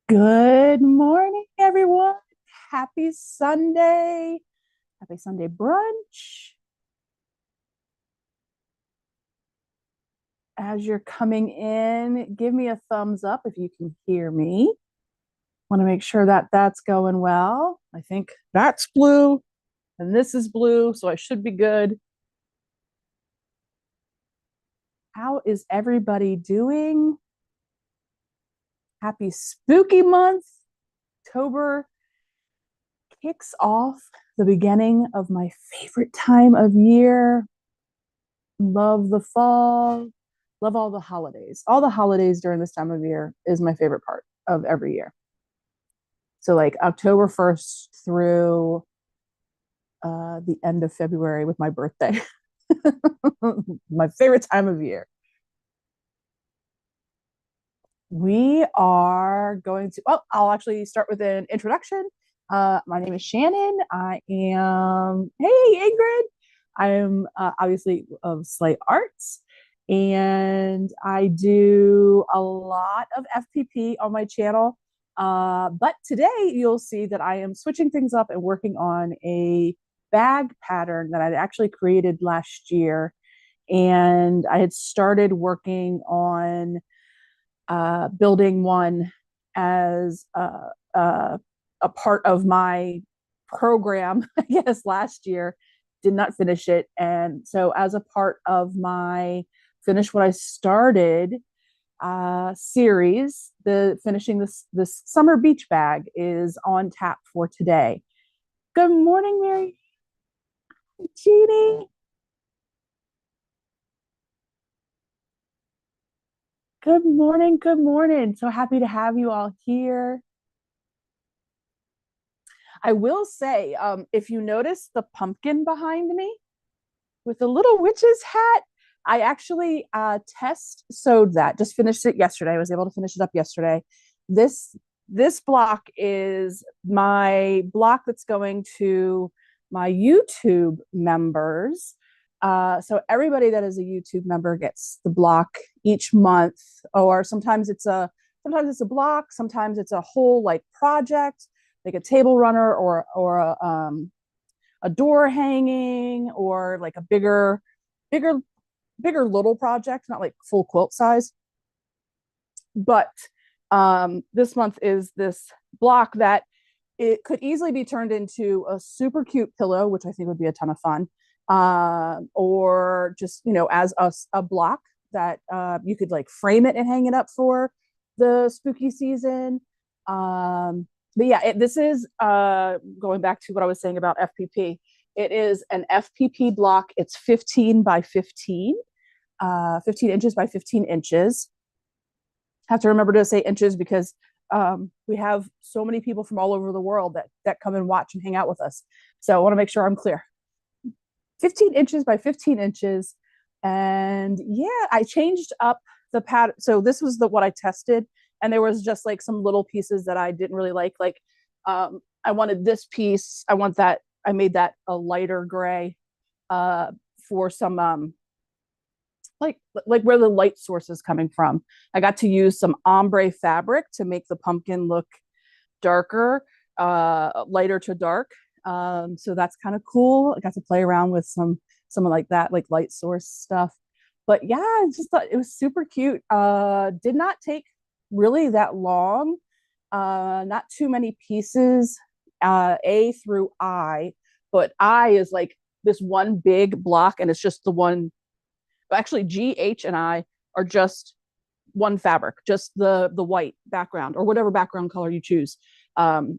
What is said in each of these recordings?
Good morning, everyone. Happy Sunday. Happy Sunday brunch. As you're coming in, give me a thumbs up if you can hear me. Want to make sure that that's going well. I think that's blue and this is blue, so I should be good. How is everybody doing? Happy spooky month. October kicks off the beginning of my favorite time of year. Love the fall, love all the holidays. All the holidays during this time of year is my favorite part of every year. So, like October 1st through the end of February with my birthday, my favorite time of year. We are going to, I'll actually start with an introduction. My name is Shannon. Hey, Ingrid. I'm obviously of Slay Arts, and I do a lot of FPP on my channel. But today you'll see that I am switching things up and working on a bag pattern that I'd actually created last year. And I had started working on building one as a part of my program, I guess, last year. Did not finish it. And so, as a part of my finish what I started series, the finishing this summer beach bag is on tap for today. Good morning, Mary Jeannie. Good morning. Good morning. So happy to have you all here. I will say, if you notice the pumpkin behind me with the little witch's hat, I actually test sewed that. Just finished it yesterday. I was able to finish it up yesterday. This block is my block that's going to my YouTube members. So everybody that is a YouTube member gets the block each month, or sometimes it's a block, sometimes it's a whole like project, like a table runner or a door hanging or like a bigger little project, not like full quilt size. But this month is this block that it could easily be turned into a super cute pillow, which I think would be a ton of fun, or just as a block that you could like frame it and hang it up for the spooky season. But yeah, this is going back to what I was saying about FPP. It is an FPP block. It's 15 by 15, 15 inches by 15 inches. Have to remember to say inches because we have so many people from all over the world that come and watch and hang out with us. So I want to make sure I'm clear. 15 inches by 15 inches. And yeah, I changed up the pattern. So this was what I tested. And there was just like some little pieces that I didn't really like. Like I wanted this piece. I made that a lighter gray for some like where the light source is coming from. I got to use some ombre fabric to make the pumpkin look darker, lighter to dark. So that's kind of cool. I got to play around with some like that, like light source stuff. But yeah, I just thought it was super cute. Did not take really that long. Not too many pieces. A through I, but I is like this one big block, and it's just the one. Actually, G, H, and I are just one fabric, just the white background or whatever background color you choose.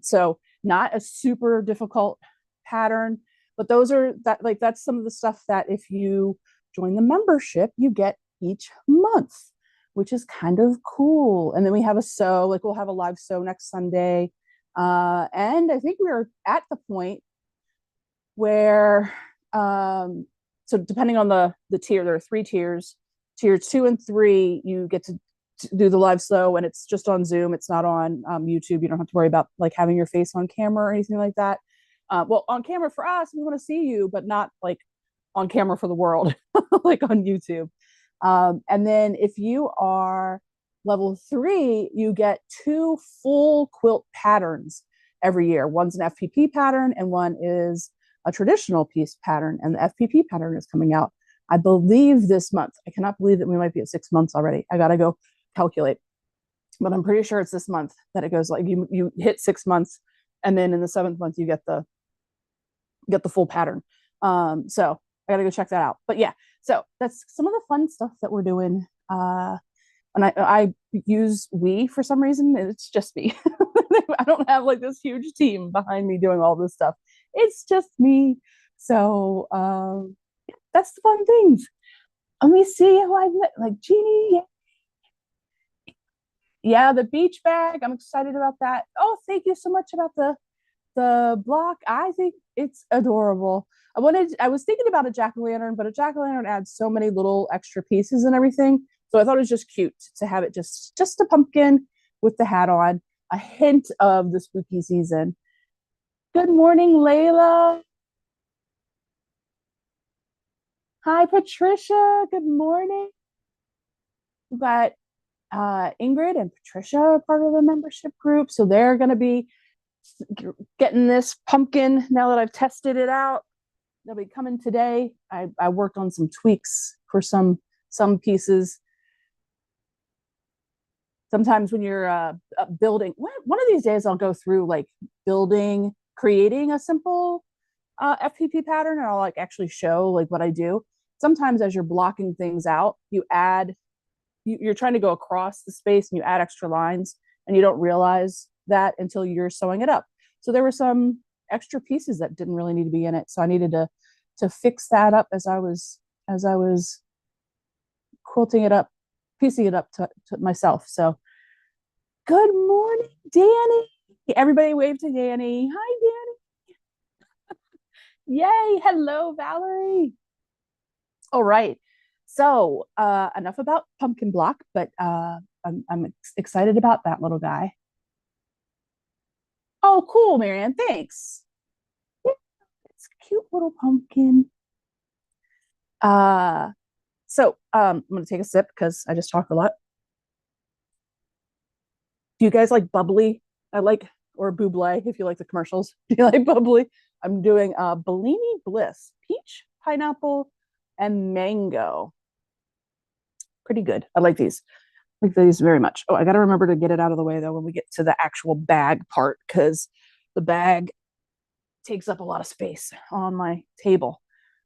So not a super difficult pattern, but that's some of the stuff that if you join the membership, you get each month, which is kind of cool. And then we have we'll have a live sew next Sunday. And I think we're at the point where so depending on the tier, there are three tiers. Tier 2 and 3, you get to do the live sew, and it's just on Zoom. It's not on YouTube. You don't have to worry about like having your face on camera or anything like that. Well, on camera for us, we want to see you, but not like on camera for the world, like on YouTube. And then if you are Level 3, you get 2 full quilt patterns every year. One's an FPP pattern and one is a traditional piece pattern. And the FPP pattern is coming out, I believe, this month. I cannot believe that we might be at 6 months already. I gotta go calculate, but I'm pretty sure it's this month that it goes, like you hit 6 months, and then in the 7th month you get the full pattern. So I gotta go check that out. But yeah, so that's some of the fun stuff that we're doing. And I use we for some reason. It's just me. I don't have like this huge team behind me doing all this stuff. It's just me. So that's the fun things. Let me see who I met. Like Jeannie. Yeah, the beach bag. I'm excited about that. Oh, thank you so much about the block. I think it's adorable. I was thinking about a jack-o'-lantern, but a jack-o'-lantern adds so many little extra pieces and everything. So I thought it was just cute to have it just a pumpkin with the hat on, a hint of the spooky season. Good morning, Layla. Hi, Patricia. Good morning. We've got Ingrid and Patricia are part of the membership group. So they're going to be getting this pumpkin now that I've tested it out. They'll be coming today. I worked on some tweaks for some pieces. Sometimes when you're building, one of these days I'll go through like creating a simple FPP pattern, and I'll like actually show like what I do. Sometimes as you're blocking things out, you're trying to go across the space and you add extra lines, and you don't realize that until you're sewing it up. So there were some extra pieces that didn't really need to be in it. So I needed to fix that up as I was quilting it up, piecing it up to myself. So good morning, Danny. Everybody wave to Danny. Hi, Danny. Yay. Hello, Valerie. All right. So enough about pumpkin block, but I'm excited about that little guy. Oh, cool, Marianne. Thanks. Yeah, it's a cute little pumpkin. I'm gonna take a sip because I just talk a lot. Do you guys like bubbly? Or buble if you like the commercials. Do you like bubbly? I'm doing Bellini Bliss, peach, pineapple, and mango. Pretty good. I like these. I like these very much. Oh, I got to remember to get it out of the way though when we get to the actual bag part, because the bag takes up a lot of space on my table.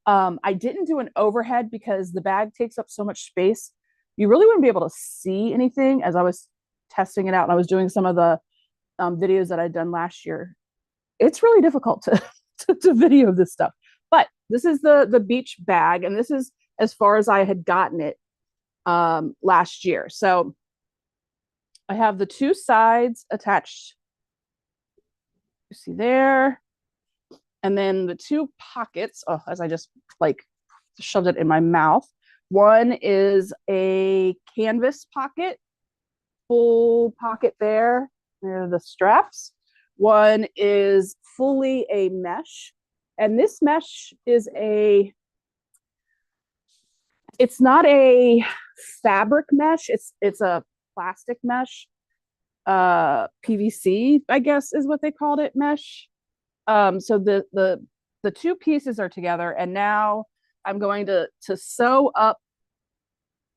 I didn't do an overhead because the bag takes up so much space. You really wouldn't be able to see anything as I was testing it out, and I was doing some of the videos that I'd done last year. It's really difficult to video this stuff. But this is the beach bag, and this is as far as I had gotten it last year. So I have the 2 sides attached. You see there. And then the 2 pockets, as I just like shoved it in my mouth. One is a canvas pocket, full pocket there. There are the straps. One is fully a mesh. And this mesh is it's not a fabric mesh. It's a plastic mesh. PVC, I guess, is what they called it, mesh. So the 2 pieces are together, and now I'm going to sew up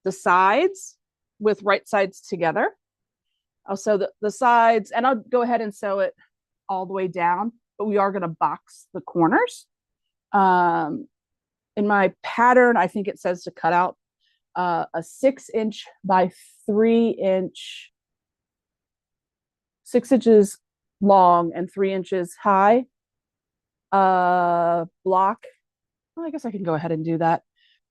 the sides with right sides together. I'll sew the sides, and I'll go ahead and sew it all the way down, but we are going to box the corners. In my pattern, I think it says to cut out a 6-inch by 3-inch, 6 inches long and 3 inches high block. Well, I guess I can go ahead and do that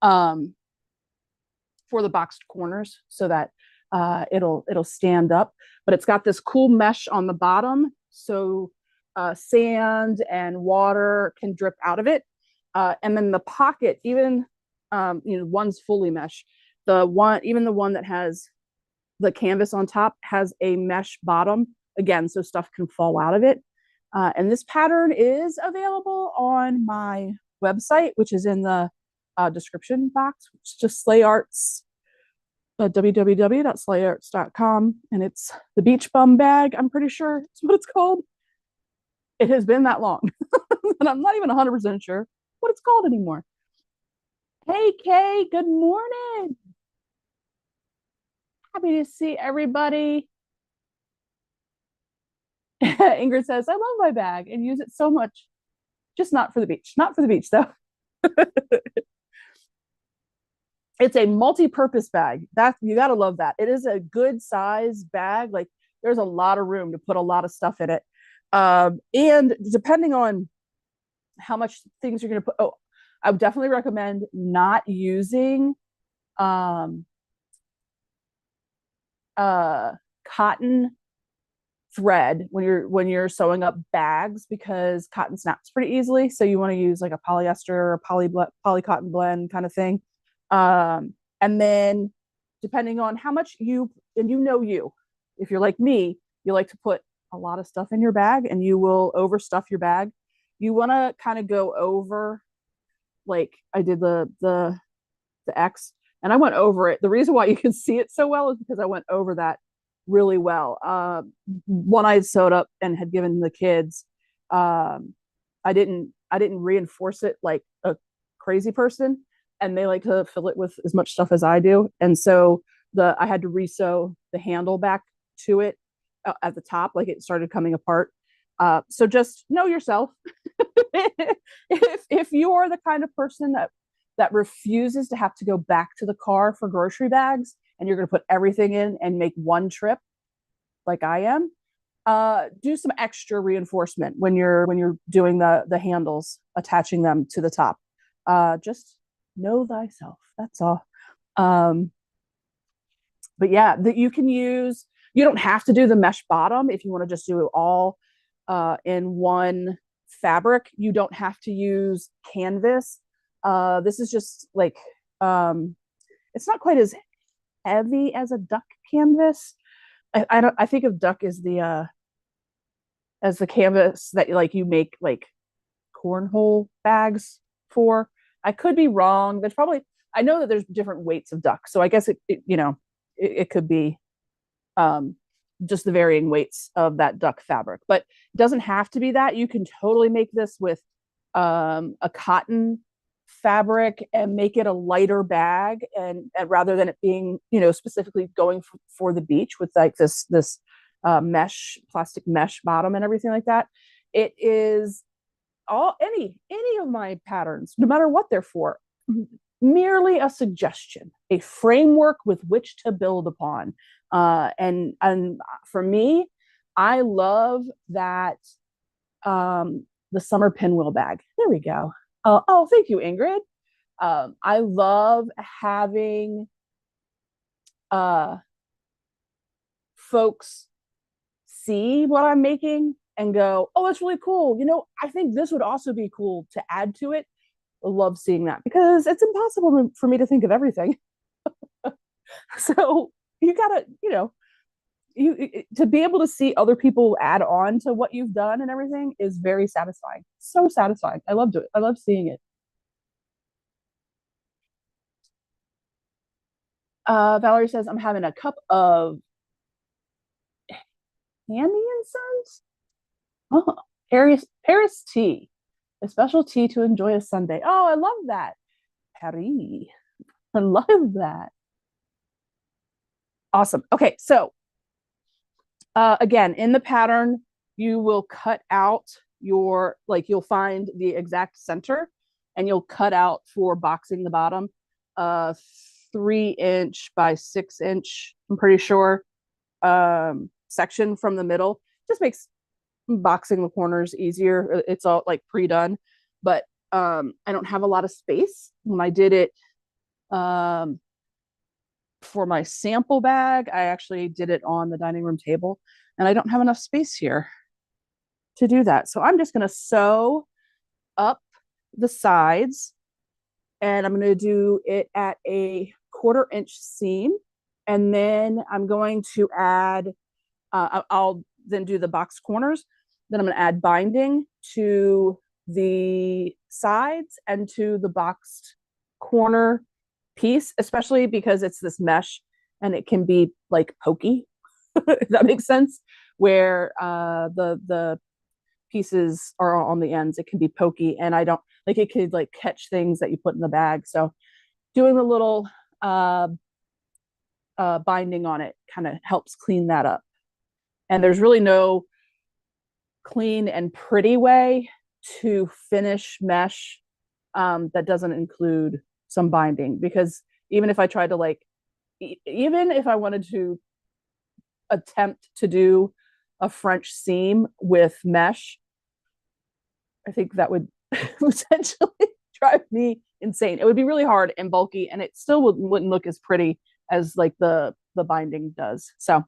for the boxed corners so that it'll stand up. But it's got this cool mesh on the bottom, so sand and water can drip out of it. And then the pocket, even one's fully mesh. The one that has the canvas on top has a mesh bottom again, so stuff can fall out of it. And this pattern is available on my website, which is in the description box, which is just www.slayarts.com, and it's the beach bum bag. I'm pretty sure it's what it's called. It has been that long, and I'm not even 100% sure what it's called anymore. Hey, Kay, good morning. Happy to see everybody. Ingrid says, I love my bag and use it so much, just not for the beach. Not for the beach, though. It's a multi-purpose bag. That you got to love that. It is a good size bag. Like there's a lot of room to put a lot of stuff in it. And depending on how much things you're going to put, I would definitely recommend not using cotton thread when you're sewing up bags, because cotton snaps pretty easily. So you want to use like a polyester or poly cotton blend kind of thing. And then depending on how much you if you're like me, you like to put a lot of stuff in your bag and you will overstuff your bag. You want to kind of go over, like I did the X, and I went over it. The reason why you can see it so well is because I went over that really well. One I had sewed up and had given the kids. I didn't reinforce it like a crazy person, and they like to fill it with as much stuff as I do. And so I had to resew the handle back to it at the top, like it started coming apart. So just know yourself. if you are the kind of person that refuses to have to go back to the car for grocery bags, and you're going to put everything in and make one trip, like I am, do some extra reinforcement when you're doing the handles, attaching them to the top. Just know thyself. That's all. But yeah, that you can use. You don't have to do the mesh bottom if you want to just do it all in one fabric. You don't have to use canvas. This is just like it's not quite as heavy as a duck canvas. I think of duck as the canvas that like you make like cornhole bags for. I could be wrong. There's probably, I know that there's different weights of duck, so I guess it could be just the varying weights of that duck fabric, but it doesn't have to be that. You can totally make this with a cotton fabric and make it a lighter bag, and rather than it being specifically going for the beach with like this plastic mesh bottom and everything like that. It is all any of my patterns, no matter what they're for, merely a suggestion, a framework with which to build upon. And for me, I love that the summer pinwheel bag. There we go. Oh, thank you, Ingrid. I love having folks see what I'm making and go, oh, that's really cool. I think this would also be cool to add to it. I love seeing that because it's impossible for me to think of everything. So you gotta, to be able to see other people add on to what you've done and everything is very satisfying. So satisfying. I love it. I love seeing it. Valerie says, I'm having a cup of Handy and Sons. Oh, Paris tea, a special tea to enjoy a Sunday. Oh, I love that. Paris. I love that. Awesome. Okay, so again, in the pattern, you will cut out you'll find the exact center, and you'll cut out for boxing the bottom 3-inch by 6-inch, I'm pretty sure, section from the middle. Just makes boxing the corners easier. It's all like pre-done, but I don't have a lot of space. When I did it for my sample bag, I actually did it on the dining room table, and I don't have enough space here to do that. So I'm just going to sew up the sides, and I'm going to do it at a 1/4-inch seam. And then I'm going to add, I'll then do the box corners. Then I'm going to add binding to the sides and to the boxed corner piece, especially because it's this mesh. and it can be like pokey, if that makes sense, where the pieces are on the ends. It can be pokey, and I don't like it could like catch things that you put in the bag. So doing a little binding on it kind of helps clean that up. And there's really no clean and pretty way to finish mesh that doesn't include some binding, because even if I tried to like, even if I wanted to attempt to do a French seam with mesh, I think that would essentially drive me insane. It would be really hard and bulky, and it still wouldn't look as pretty as like the binding does. So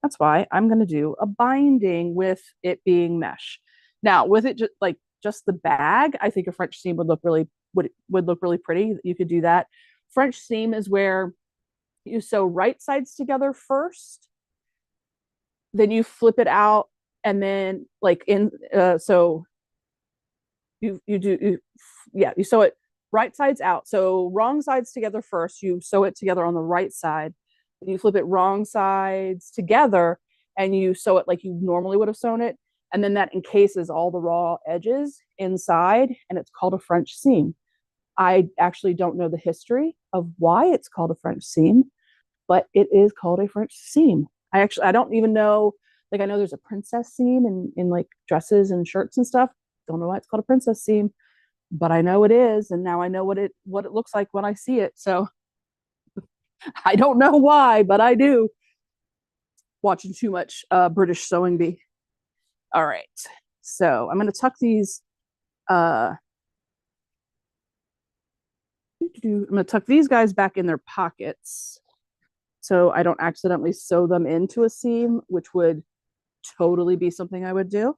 that's why I'm going to do a binding with it being mesh. Now, with it just the bag, I think a French seam would look really pretty. You could do that. French seam is where you sew right sides together first, then you flip it out, and then like so you sew it right sides out. So wrong sides together first, you sew it together on the right side, you flip it wrong sides together, and you sew it like you normally would have sewn it, and then that encases all the raw edges inside, and it's called a French seam. I actually don't know the history of why it's called a French seam, but it is called a French seam. I don't even know, like I know there's a princess seam in like dresses and shirts and stuff. Don't know why it's called a princess seam, but I know it is, and now I know what it looks like when I see it. So I don't know why, but I do. Watching too much British Sewing Bee. All right, so I'm going to tuck these. I'm going to tuck these guys back in their pockets so I don't accidentally sew them into a seam, which would totally be something I would do.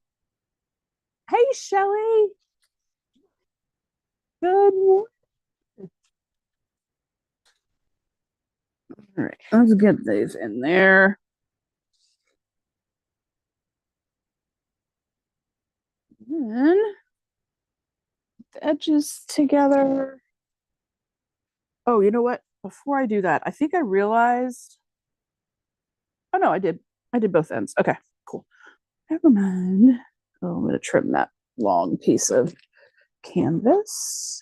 Hey, Shelly. Good morning. All right, let's get these in there. And the edges together. Oh, you know what? Before I do that, I think I realized. Oh no, I did. I did both ends. Okay, cool. Never mind. Oh, I'm gonna trim that long piece of canvas.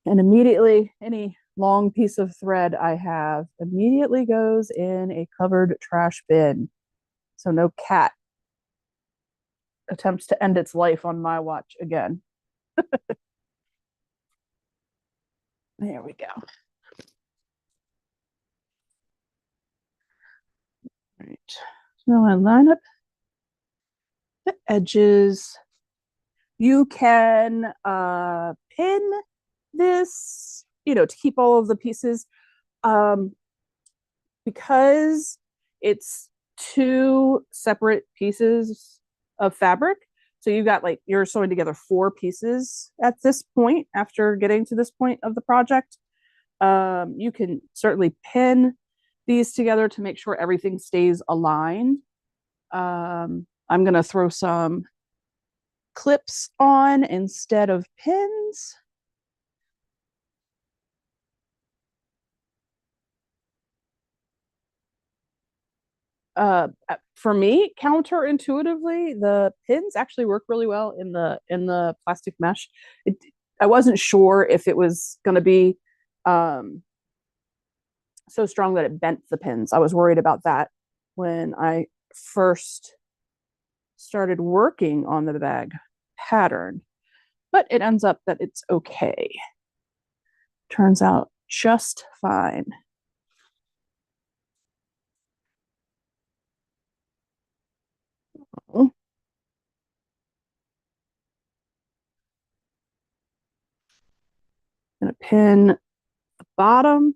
And immediately, any long piece of thread I have immediately goes in a covered trash bin. So no cat attempts to end its life on my watch again. There we go. All right. So now I line up the edges. You can pin this, to keep all of the pieces. Because it's two separate pieces of fabric. So you got like you're sewing together four pieces at this point after getting to this point of the project. You can certainly pin these together to make sure everything stays aligned. I'm going to throw some clips on instead of pins. For me, counterintuitively, the pins actually work really well in the plastic mesh. I wasn't sure if it was going to be so strong that it bent the pins. I was worried about that when I first started working on the bag pattern, but it ends up that it's okay. Turns out just fine. I'm gonna pin the bottom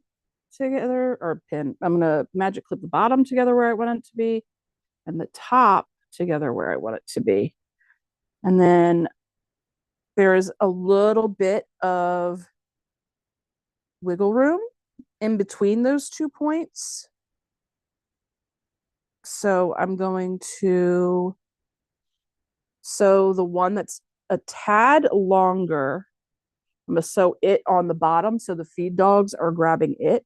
together, or pin. I'm gonna magic clip the bottom together where I want it to be, and the top together where I want it to be. And then there is a little bit of wiggle room in between those 2 points. So I'm going to sew the one that's a tad longer I'm gonna sew it on the bottom so the feed dogs are grabbing it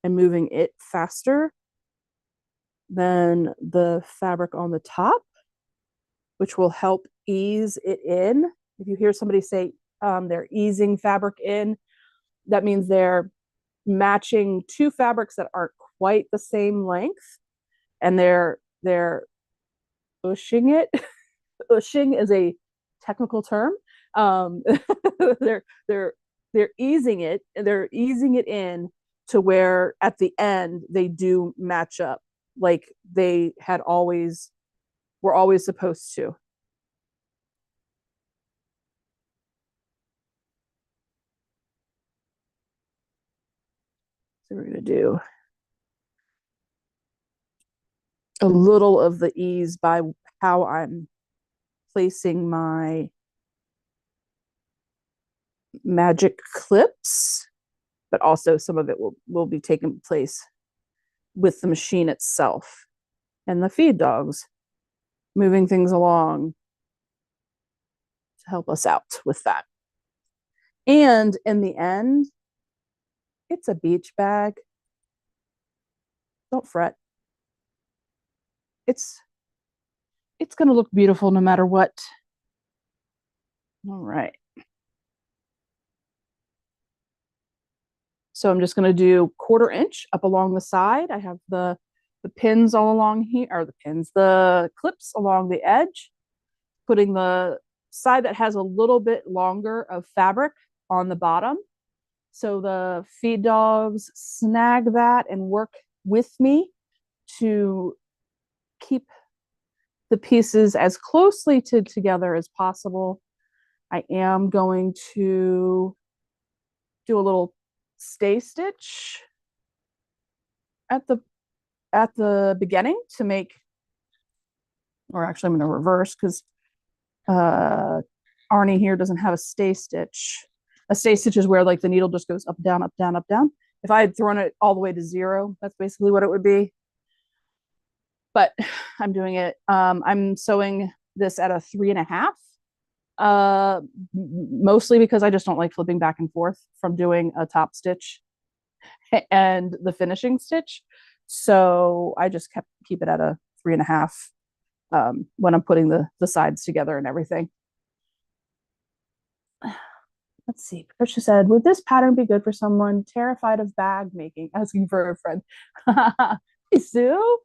and moving it faster than the fabric on the top, which will help ease it in. If you hear somebody say they're easing fabric in, that means they're matching two fabrics that aren't quite the same length, and they're ushing it. Ushing is a technical term. Um, they're they're they're easing it. They're easing it in to where at the end they do match up, like they had always were always supposed to. So we're gonna do a little of the ease by how I'm placing my magic clips, but also some of it will be taking place with the machine itself and the feed dogs moving things along to help us out with that. And in the end, it's a beach bag. Don't fret. It's it's going to look beautiful no matter what. All right. So I'm just going to do 1/4 inch up along the side. I have the pins all along here, or the clips along the edge, putting the side that has a little bit longer of fabric on the bottom. So the feed dogs snag that and work with me to keep the pieces as closely together as possible. I am going to do a little stay stitch at the beginning to make, or actually I'm going to reverse because Arnie here doesn't have a stay stitch. A stay stitch is where like the needle just goes up, down, up, down, up, down. If I had thrown it all the way to 0, that's basically what it would be. But I'm doing it. I'm sewing this at a 3.5. Mostly because I just don't like flipping back and forth from doing a top stitch and the finishing stitch. So I just keep it at a 3.5 when I'm putting the sides together and everything. Let's see. Patricia said, would this pattern be good for someone terrified of bag making? Asking for a friend. Hey, Sue.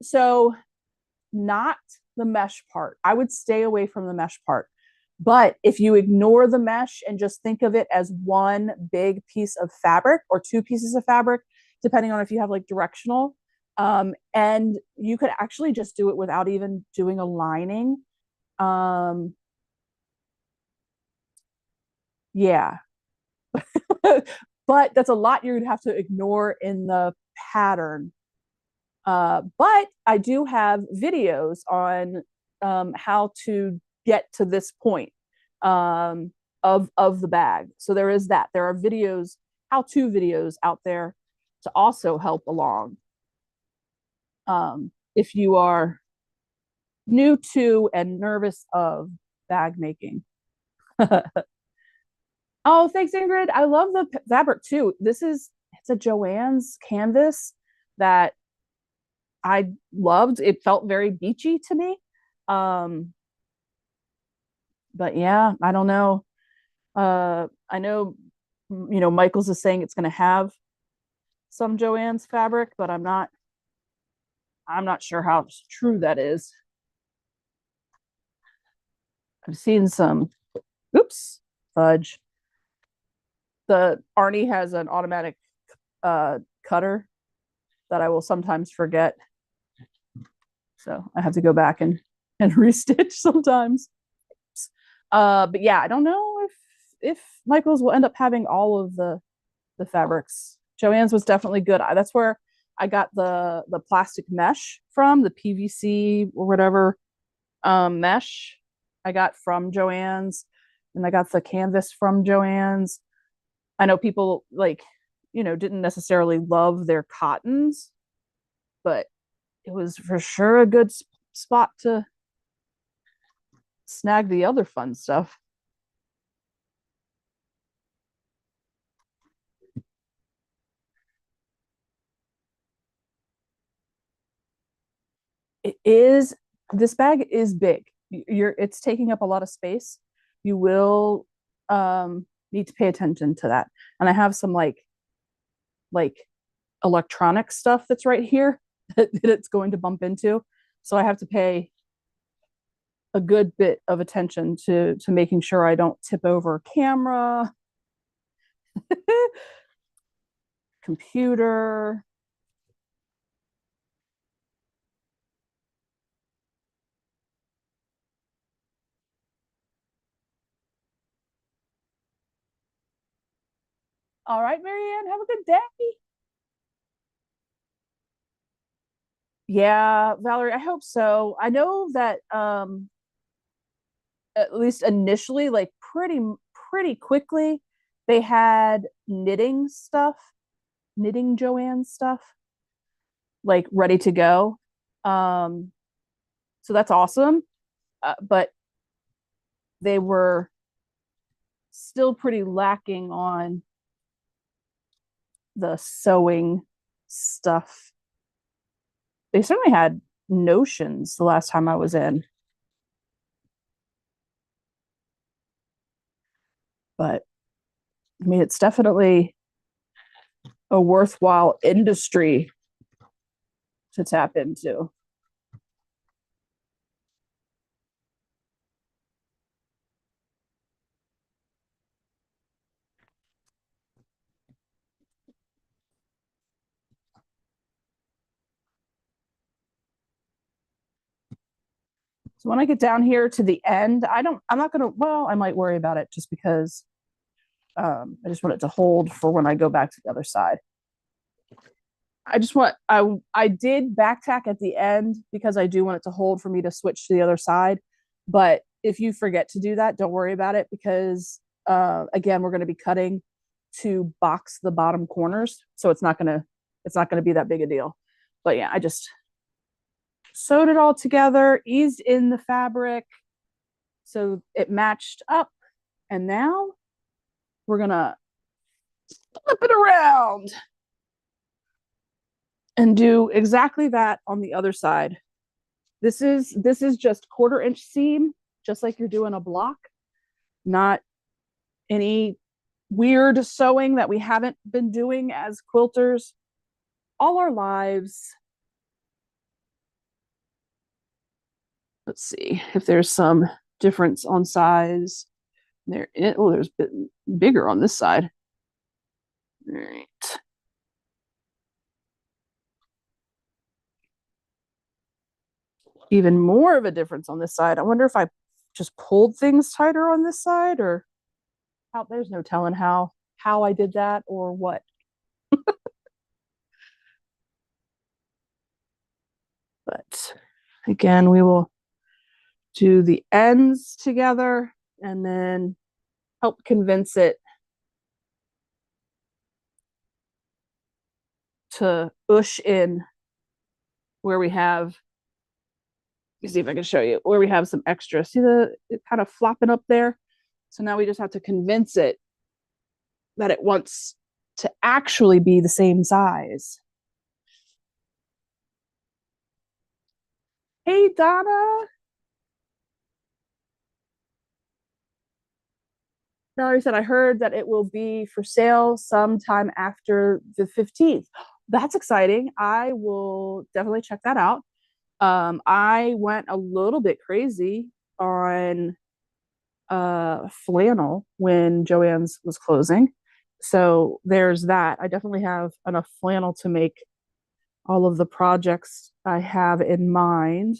So not the mesh part. I would stay away from the mesh part. But if you ignore the mesh and just think of it as one big piece of fabric or 2 pieces of fabric, depending on if you have like directional, and you could actually just do it without even doing a lining. Yeah. But that's a lot you'd have to ignore in the pattern. But I do have videos on how to get to this point of the bag. So there is that. There are videos, how-to videos out there to also help along. If you are new to and nervous of bag making. Oh, thanks, Ingrid. I love the fabric too. It's a Joann's canvas that I loved. It felt very beachy to me. But yeah, I don't know. I know, Michaels is saying it's going to have some Joann's fabric, but I'm not sure how true that is. I've seen some, oops, fudge. The Arnie has an automatic cutter that I will sometimes forget. So I have to go back and restitch sometimes. But yeah, I don't know if Michaels will end up having all of the fabrics. Joann's was definitely good. That's where I got the plastic mesh from, the PVC or whatever mesh I got from Joann's, and I got the canvas from Joann's. I know people didn't necessarily love their cottons, but it was for sure a good spot to snag the other fun stuff. It is, this bag is big. It's taking up a lot of space. You will need to pay attention to that. And I have some like electronic stuff that's right here that it's going to bump into. So I have to pay a good bit of attention to making sure I don't tip over a camera, computer. All right, Marianne, have a good day. Yeah, Valerie, I hope so. I know that at least initially, like pretty quickly, they had knitting stuff, knitting Joanne stuff, like ready to go. Um, so that's awesome. But they were still pretty lacking on the sewing stuff. They certainly had notions the last time I was in, but I mean, it's definitely a worthwhile industry to tap into. So when I get down here to the end, I'm not gonna, well, I might worry about it just because I just want it to hold for when I go back to the other side. I did back tack at the end because I do want it to hold for me to switch to the other side. But if you forget to do that, don't worry about it because again, we're going to be cutting to box the bottom corners, so it's not gonna be that big a deal. But yeah, I just sewed it all together, eased in the fabric so it matched up, and now we're gonna flip it around and do exactly that on the other side. This is just 1/4 inch seam, just like you're doing a block, not any weird sewing that we haven't been doing as quilters all our lives. Let's see if there's some difference on size. There's a bit bigger on this side. All right. Even more of a difference on this side. I wonder if I just pulled things tighter on this side or how, there's no telling how I did that or what. But again, we will do the ends together and then help convince it to push in where we have, let me see if I can show you where we have some extra. See it kind of flopping up there? So now we just have to convince it that it wants to actually be the same size. Hey, Donna. Valerie said, I heard that it will be for sale sometime after the 15th. That's exciting. I will definitely check that out. I went a little bit crazy on flannel when Joann's was closing. So there's that. I definitely have enough flannel to make all of the projects I have in mind.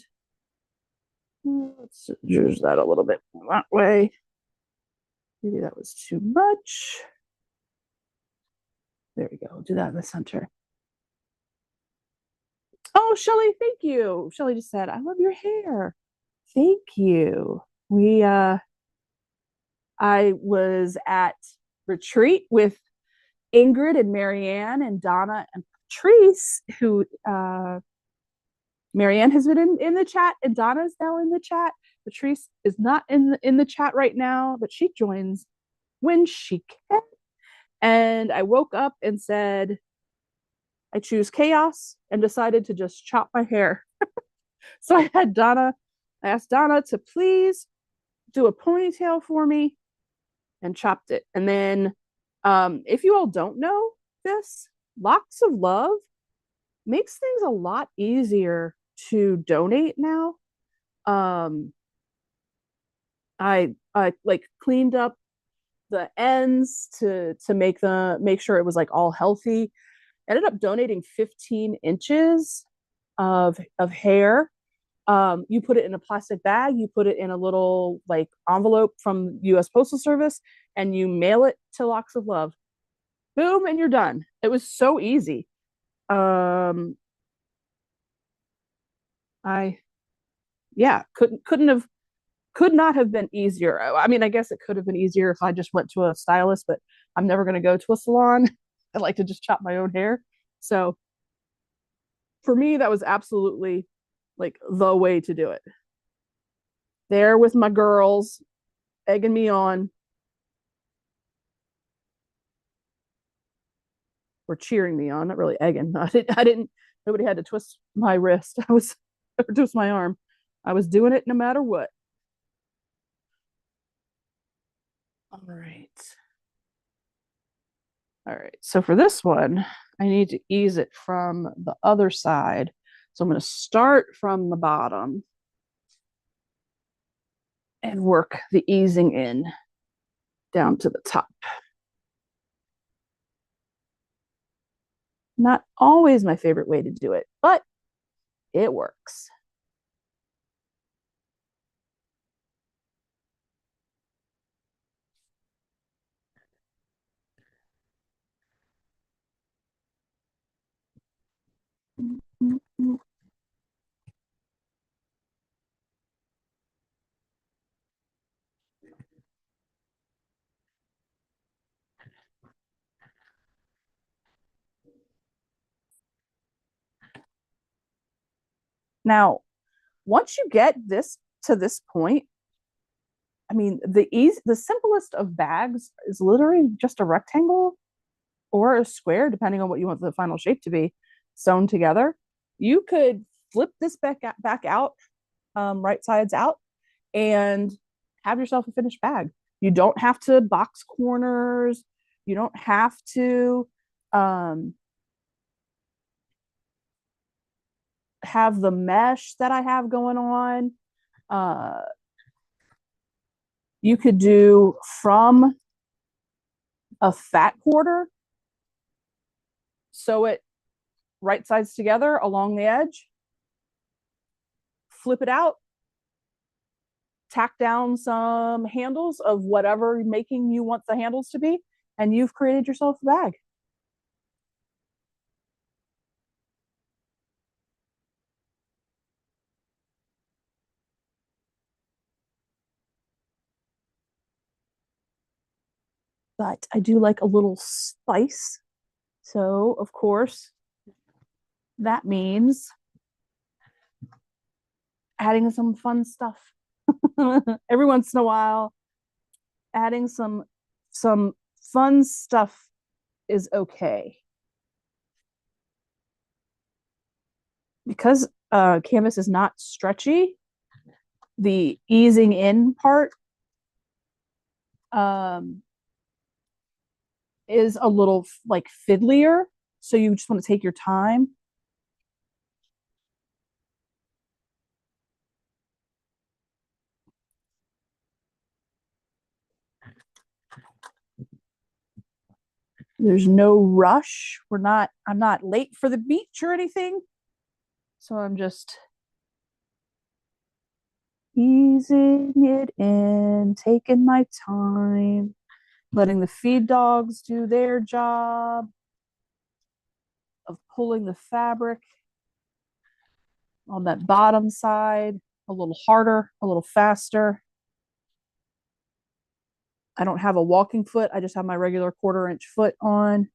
Let's use that a little bit that way. Maybe that was too much. There we go. Do that in the center. Oh, Shelly, thank you. Shelly just said, I love your hair. Thank you. I was at retreat with Ingrid and Marianne and Donna and Patrice, who Marianne has been in the chat and Donna is now in the chat. Patrice is not in the chat right now, but she joins when she can. And I woke up and said, I choose chaos and decided to just chop my hair. So I asked Donna to please do a ponytail for me and chopped it. And then, if you all don't know this, Locks of Love makes things a lot easier to donate now. Um, I like cleaned up the ends to make sure it was like all healthy. Ended up donating 15 inches of hair. You put it in a plastic bag, you put it in a little like envelope from US Postal Service, and you mail it to Locks of Love. Boom, and you're done. It was so easy. Um, I yeah, could not have been easier. I mean, I guess it could have been easier if I just went to a stylist, but I'm never going to go to a salon. I like to just chop my own hair. So for me, that was absolutely like the way to do it. There with my girls, egging me on, or cheering me on, not really egging. Nobody had to twist my wrist. Or twist my arm. I was doing it no matter what. All right. All right. So for this one, I need to ease it from the other side. So I'm going to start from the bottom and work the easing in down to the top. Not always my favorite way to do it, but it works. Now, once you get this to this point, I mean, the simplest of bags is literally just a rectangle or a square, depending on what you want the final shape to be, sewn together. You could flip this back out, right sides out, and have yourself a finished bag. You don't have to box corners. You don't have to um, have the mesh that I have going on. Uh, you could do from a fat quarter, sew it right sides together along the edge, flip it out, tack down some handles of whatever making you want the handles to be, and you've created yourself a bag. But I do like a little spice. So, of course, that means adding some fun stuff. Every once in a while, adding some fun stuff is okay. Because canvas is not stretchy, the easing in part um, is a little like fiddlier. So you just want to take your time. There's no rush. I'm not late for the beach or anything. So I'm just easing it in, taking my time, letting the feed dogs do their job of pulling the fabric on that bottom side a little harder, a little faster. I don't have a walking foot. I just have my regular 1/4 inch foot on.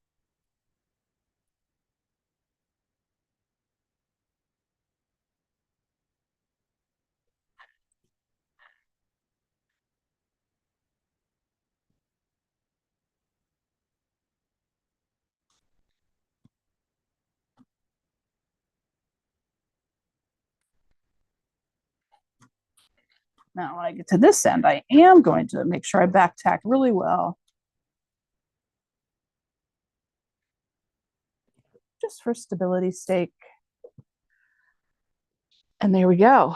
Now, when I get to this end, I am going to make sure I back tack really well. Just for stability's sake. And there we go.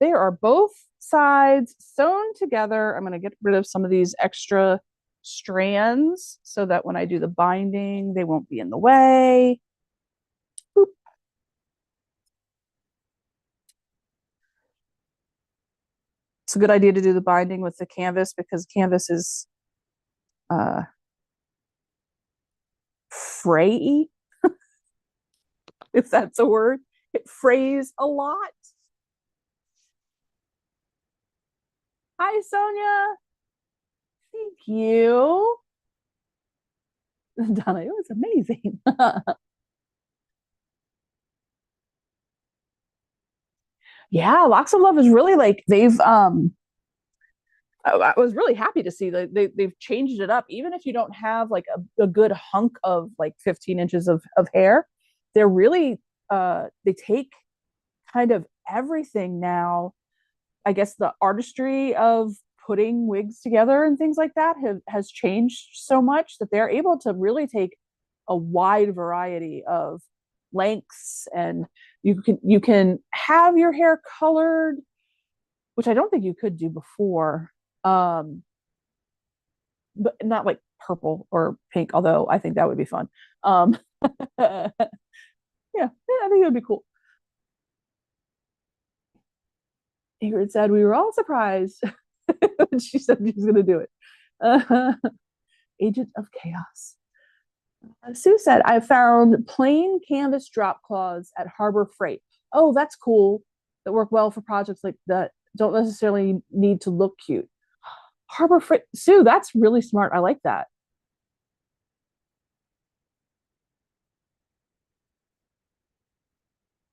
They are both sides sewn together. I'm going to get rid of some of these extra strands so that when I do the binding, they won't be in the way. Boop. It's a good idea to do the binding with the canvas because canvas is fray, if that's a word. It frays a lot. Hi, Sonia. Thank you. Donna, it was amazing. Yeah, Locks of Love is really like they've I was really happy to see that they've changed it up. Even if you don't have like a good hunk of like 15 inches of hair, they're really they take kind of everything now. I guess the artistry of putting wigs together and things like that has changed so much that they're able to really take a wide variety of lengths, and you can have your hair colored, which I don't think you could do before. Um, but not like purple or pink, although I think that would be fun. Yeah, I think it would be cool. Ingrid said we were all surprised when she said she was going to do it. Agent of Chaos. Sue said, I found plain canvas drop cloths at Harbor Freight. Oh, that's cool. That work well for projects like that. Don't necessarily need to look cute. Harbor Freight. Sue, that's really smart. I like that.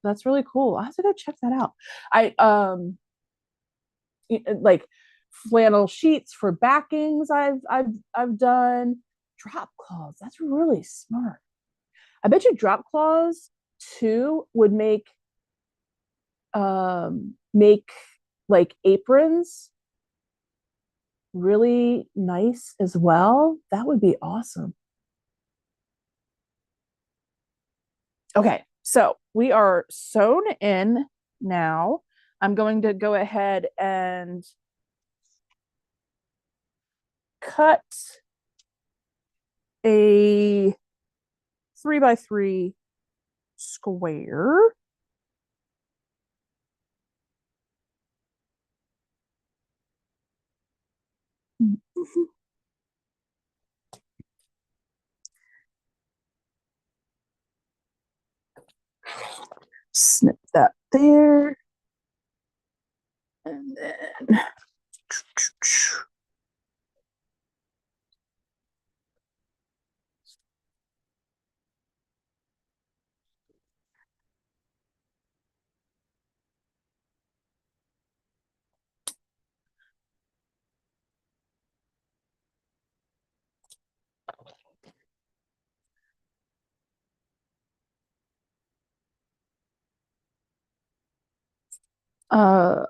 That's really cool. I have to go check that out. I like flannel sheets for backings. I've done drop cloths. That's really smart. I bet you drop cloths too would make like aprons really nice as well. That would be awesome. Okay, so we are sewn in now. I'm going to go ahead and cut a 3x3 square. Snip that there. And then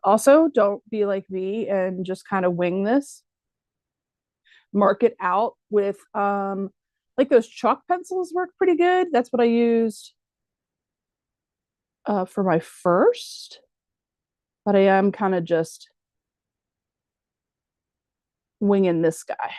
also, don't be like me and just kind of wing this. Mark it out with like those chalk pencils work pretty good. That's what I used for my first, but I am kind of just winging this guy.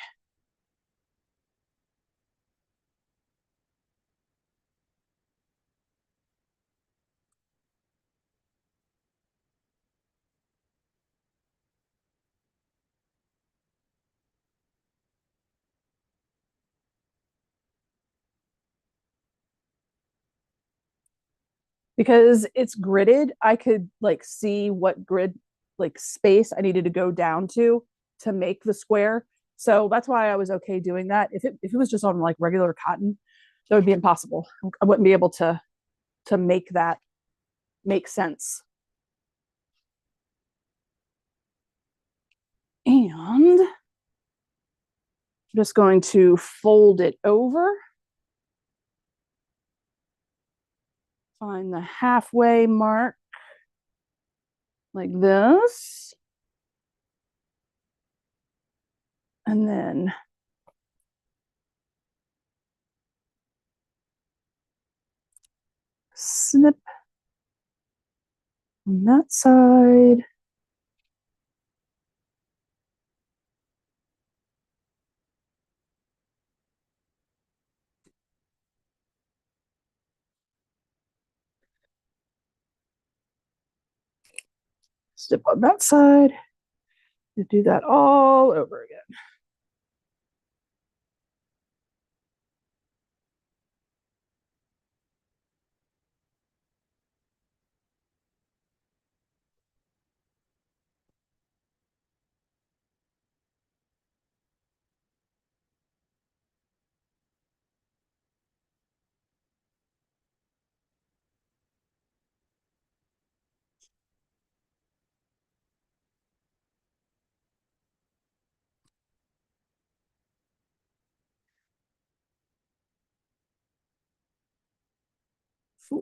Because it's gridded, I could like see what grid like space I needed to go down to make the square. So that's why I was okay doing that. If it was just on like regular cotton, that would be impossible. I wouldn't be able to make that make sense. And I'm just going to fold it over. Find the halfway mark like this. And then snip on that side. Snip on that side. You do that all over again.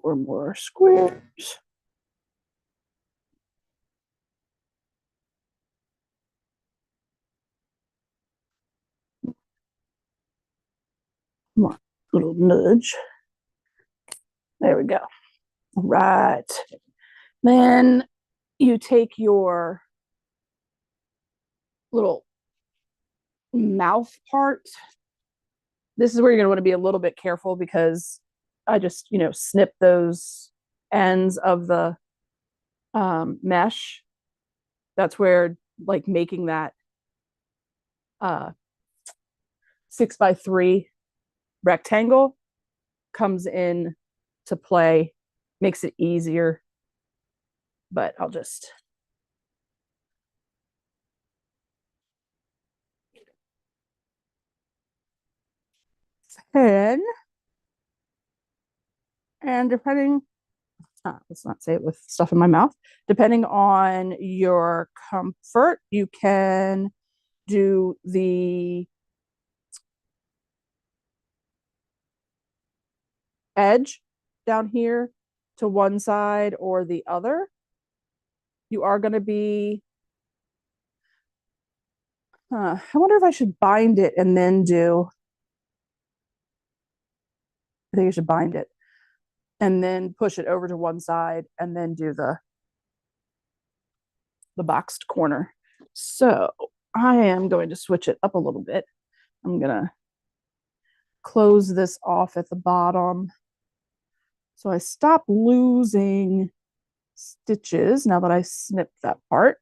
Four more squares. Come on, little nudge. There we go. All right. Then you take your little mouth part. This is where you're going to want to be a little bit careful because I just, snip those ends of the mesh. That's where like making that 6x3 rectangle comes in to play, makes it easier. But I'll just pen, and depending, let's not say it with stuff in my mouth, depending on your comfort, you can do the edge down here to one side or the other. You are going to be, I wonder if I should bind it and then I think I should bind it and then push it over to one side and then do the boxed corner. So I am going to switch it up a little bit. I'm going to close this off at the bottom so I stop losing stitches now that I snipped that part.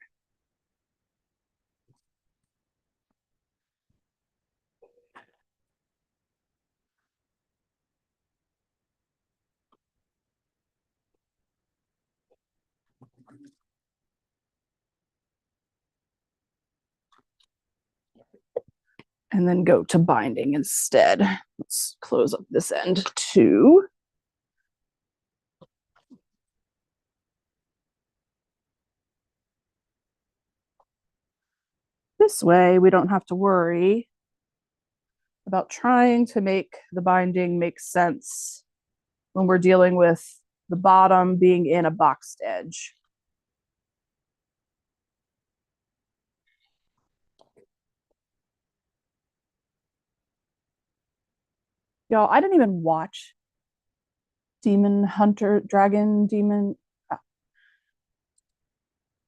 And then go to binding instead. Let's close up this end too. This way we don't have to worry about trying to make the binding make sense when we're dealing with the bottom being in a boxed edge. Y'all, I didn't even watch Demon Hunter, Dragon Demon.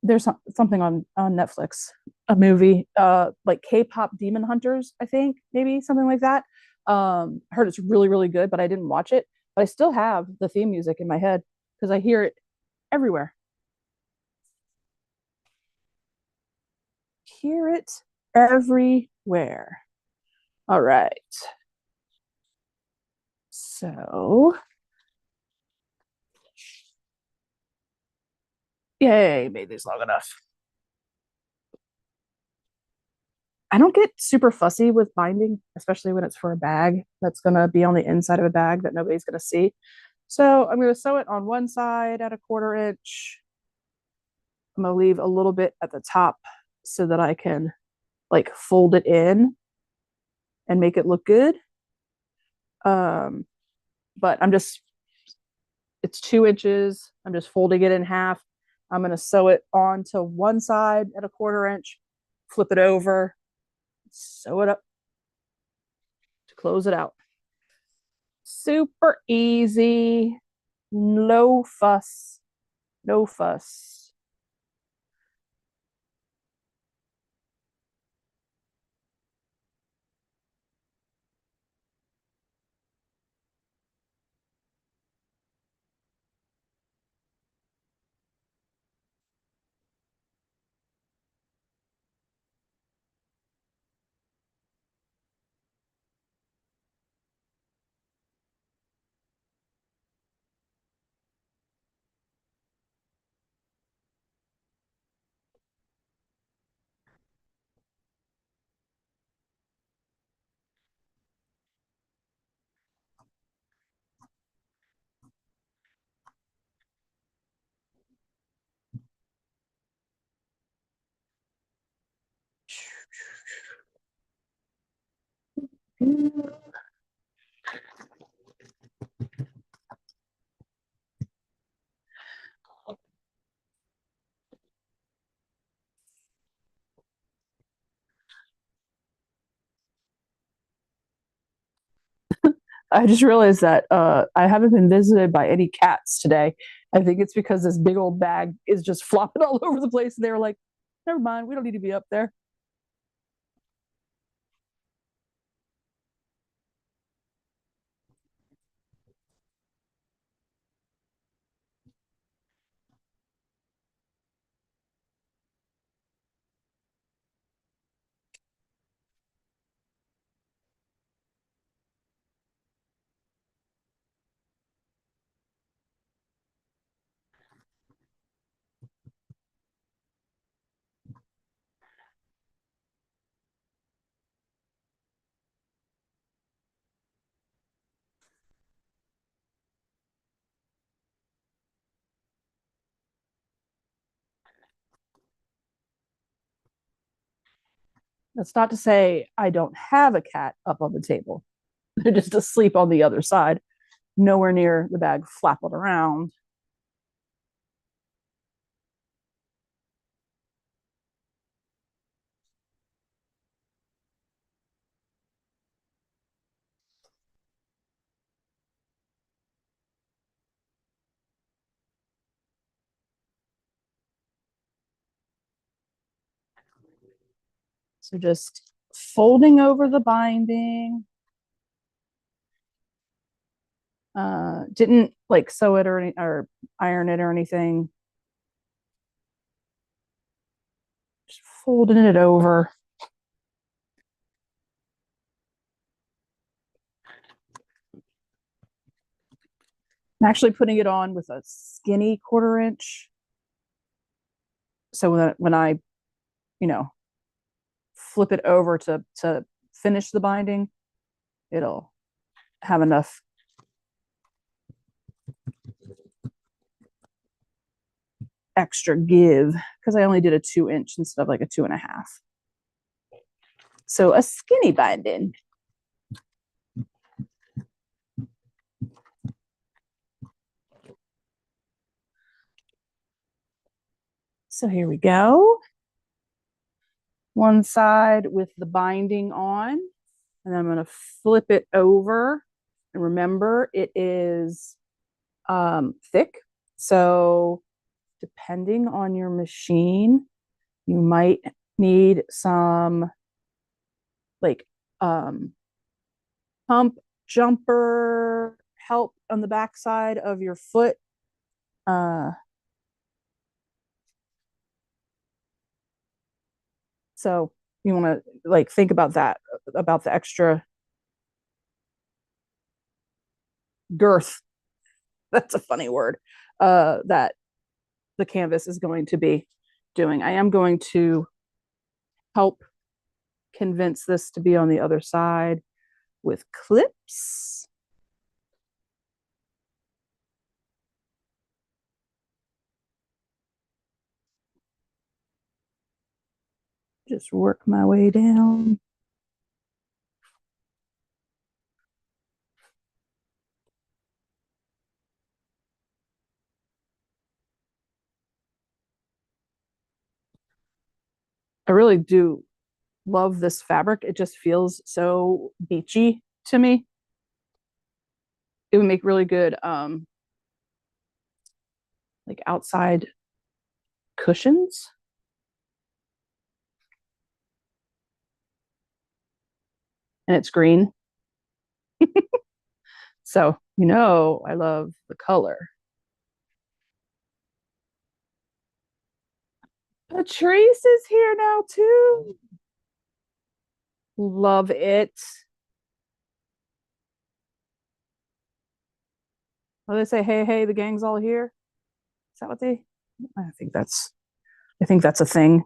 There's something on Netflix, a movie, like K-pop Demon Hunters, I think, maybe something like that. Heard it's really, really good, but I didn't watch it. But I still have the theme music in my head because I hear it everywhere. Hear it everywhere. All right. So, yay, made these long enough. I don't get super fussy with binding, especially when it's for a bag that's going to be on the inside of a bag that nobody's going to see. So I'm going to sew it on one side at a 1/4 inch. I'm going to leave a little bit at the top so that I can like fold it in and make it look good. But it's 2 inches. I'm just folding it in half. I'm going to sew it onto one side at a 1/4 inch, flip it over, sew it up to close it out. Super easy, no fuss, no fuss. I just realized that I haven't been visited by any cats today. I think it's because this big old bag is just flopping all over the place. And they were like, never mind, we don't need to be up there. That's not to say I don't have a cat up on the table. They're just asleep on the other side, nowhere near the bag flapping around. So just folding over the binding. Didn't like sew it or iron it or anything. Just folding it over. I'm actually putting it on with a skinny 1/4 inch. So when I, you know, flip it over to finish the binding, it'll have enough extra give because I only did a 2 inch instead of like a 2.5. So a skinny binding. So here we go. One side with the binding on, and I'm going to flip it over. And remember, it is thick. So depending on your machine, you might need some like pump jumper help on the backside of your foot. So you want to like think about that, about the extra girth. That's a funny word. That the canvas is going to be doing. I am going to help convince this to be on the other side with clips. Just work my way down. I really do love this fabric. It just feels so beachy to me. It would make really good like outside cushions. And it's green. So, I love the color. Patrice is here now too. Love it. What do they say? Hey, hey, the gang's all here. Is that what they? I think that's. I think that's a thing.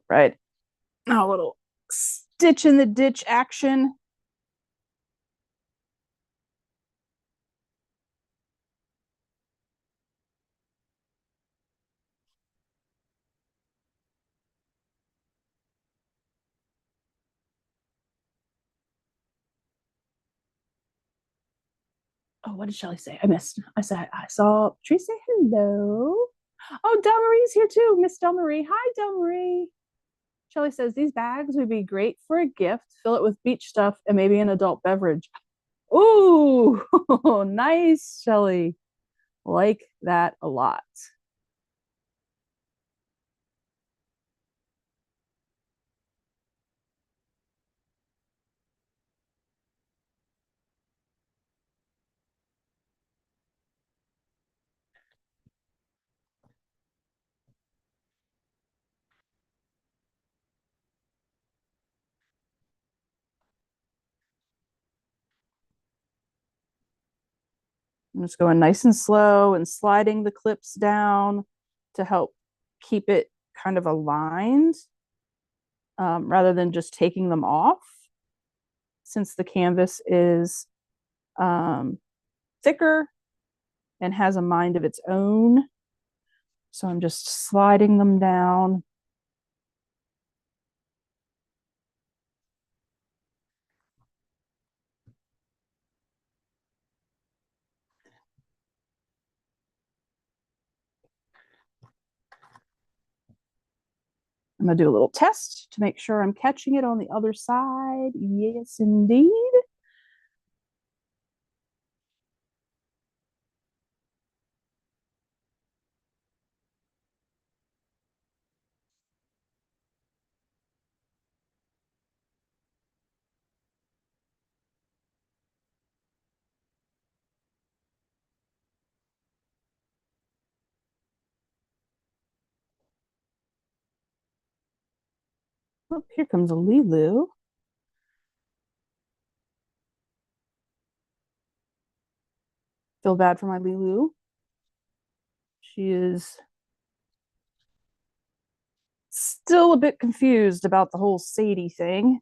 Right. Now a little stitch in the ditch action. Oh, what did Shelly say? I missed. I saw Patrice say hello. Oh, Del Marie's here too. Miss Del Marie. Hi, Del Marie. Shelly says these bags would be great for a gift. Fill it with beach stuff and maybe an adult beverage. Ooh, nice, Shelly. Like that a lot. I'm just going nice and slow and sliding the clips down to help keep it kind of aligned rather than just taking them off since the canvas is um, thicker and has a mind of its own. So I'm just sliding them down. I'm going to do a little test to make sure I'm catching it on the other side. Yes, indeed. Oh, here comes a Lilu. Feel bad for my Lilu. She is still a bit confused about the whole Sadie thing.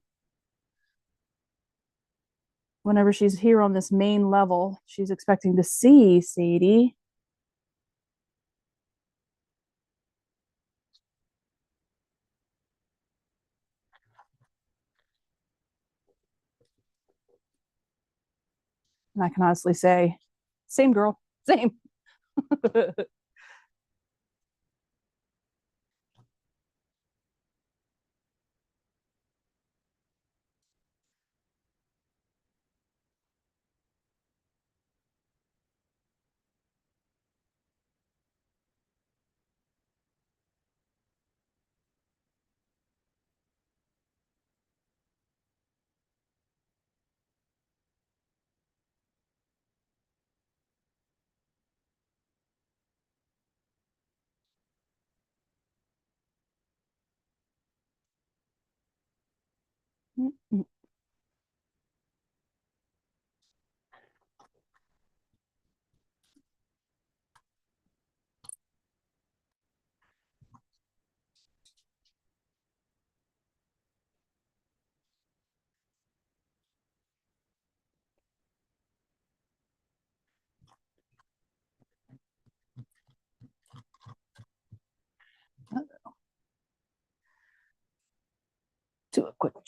Whenever she's here on this main level, she's expecting to see Sadie. And I can honestly say, same girl, same.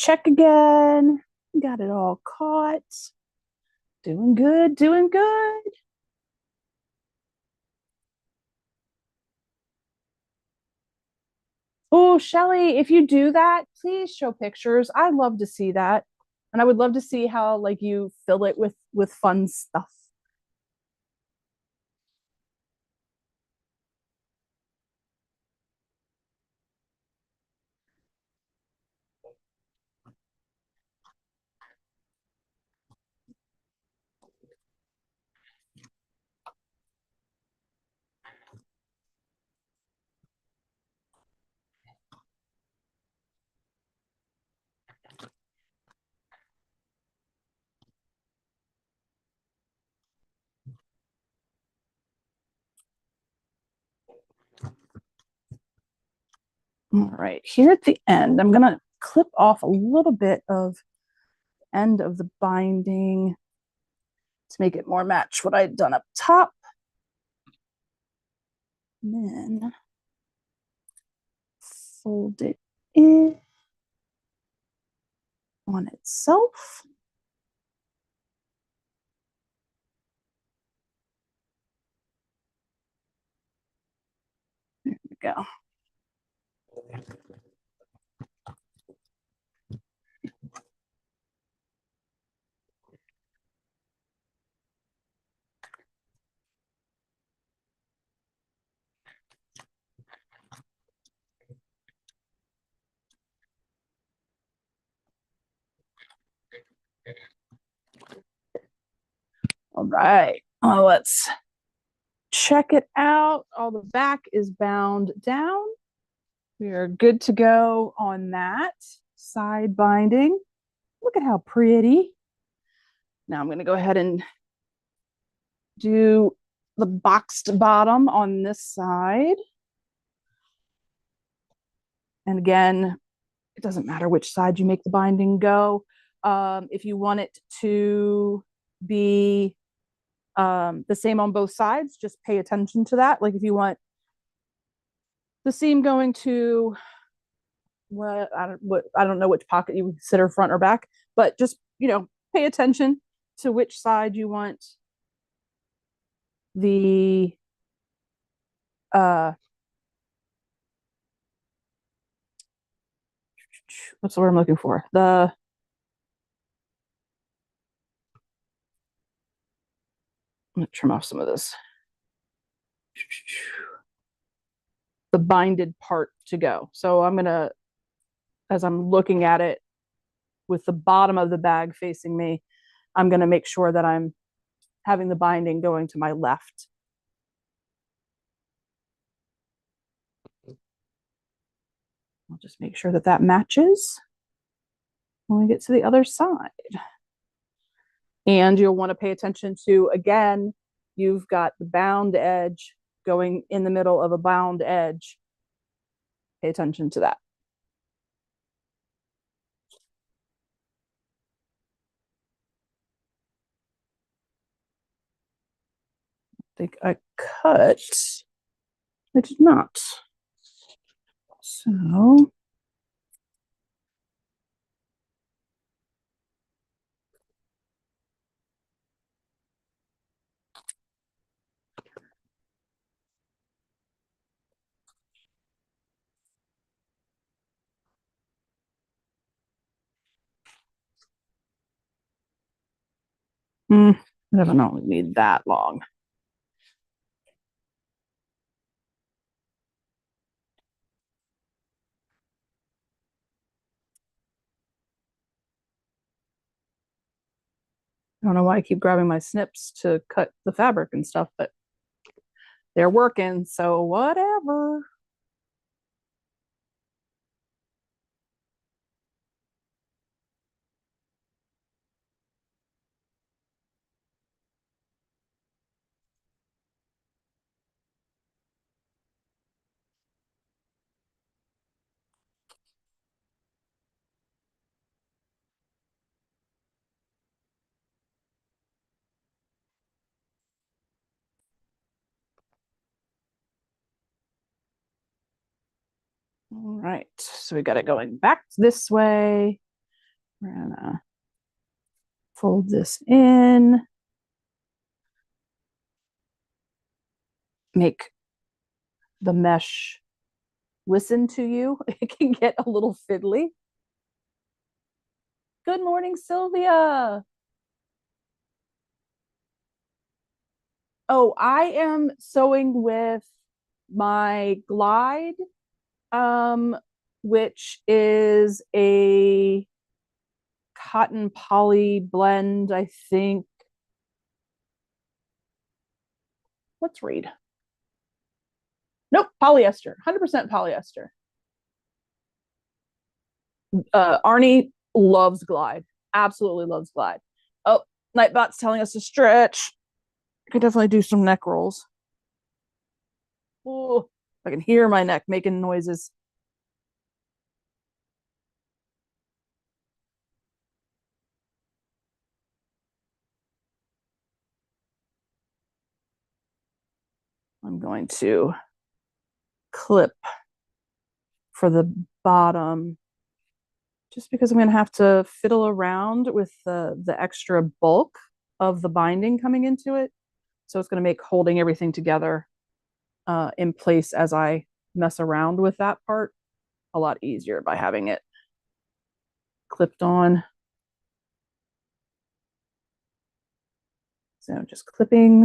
check again. Got it all caught. Doing good, doing good. Oh, Shelly, if you do that, please show pictures. I'd love to see that. And I would love to see how like you fill it with fun stuff. All right, here at the end, I'm gonna clip off a little bit of end of the binding to make it more match what I had done up top. And then fold it in on itself. There we go. All right, let's check it out. All the back is bound down. We are good to go on that side binding. Look at how pretty. Now I'm going to go ahead and do the boxed bottom on this side. And again, it doesn't matter which side you make the binding go. If you want it to be the same on both sides, just pay attention to that. Like if you want the seam going to I don't know which pocket you would consider front or back, but just pay attention to which side you want the uh what's the word I'm looking for? I'm gonna trim off some of this. The binded part to go. So I'm gonna, as I'm looking at it with the bottom of the bag facing me, I'm gonna make sure that I'm having the binding going to my left. I'll just make sure that that matches when we get to the other side. And you'll want to pay attention to, again, you've got the bound edge going in the middle of a bound edge. Pay attention to that. I think I cut. I did not. So I don't only need that long. I don't know why I keep grabbing my snips to cut the fabric and stuff, but they're working, so whatever. All right, so we got it going back this way. We're gonna fold this in, make the mesh listen to you. It can get a little fiddly. Good morning, Sylvia. Oh, I am sewing with my Glide, um, which is a cotton poly blend, I think. Let's read. Nope, polyester, 100% polyester. Arnie loves Glide, absolutely loves Glide. Oh, Nightbot's telling us to stretch. I could definitely do some neck rolls. Oh, I can hear my neck making noises. I'm going to clip for the bottom just because I'm going to have to fiddle around with the extra bulk of the binding coming into it. So it's going to make holding everything together in place as I mess around with that part a lot easier by having it clipped on. So just clipping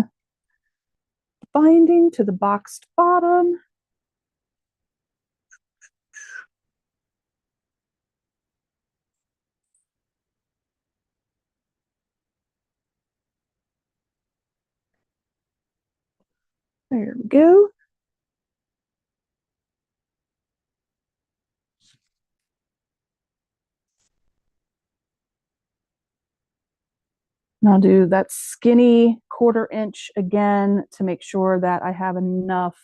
the binding to the boxed bottom. There we go. And I'll do that skinny 1/4 inch again to make sure that I have enough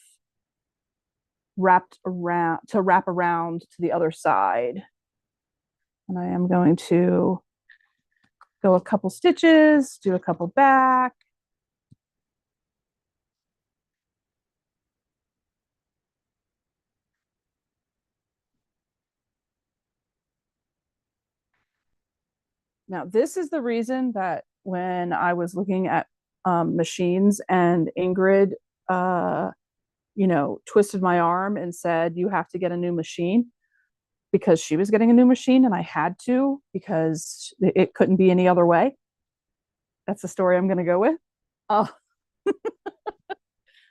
wrapped around to wrap around to the other side. And I am going to go a couple stitches, do a couple back. Now, this is the reason that when I was looking at machines and Ingrid, twisted my arm and said, you have to get a new machine because she was getting a new machine and I had to because it couldn't be any other way. That's the story I'm going to go with. Uh,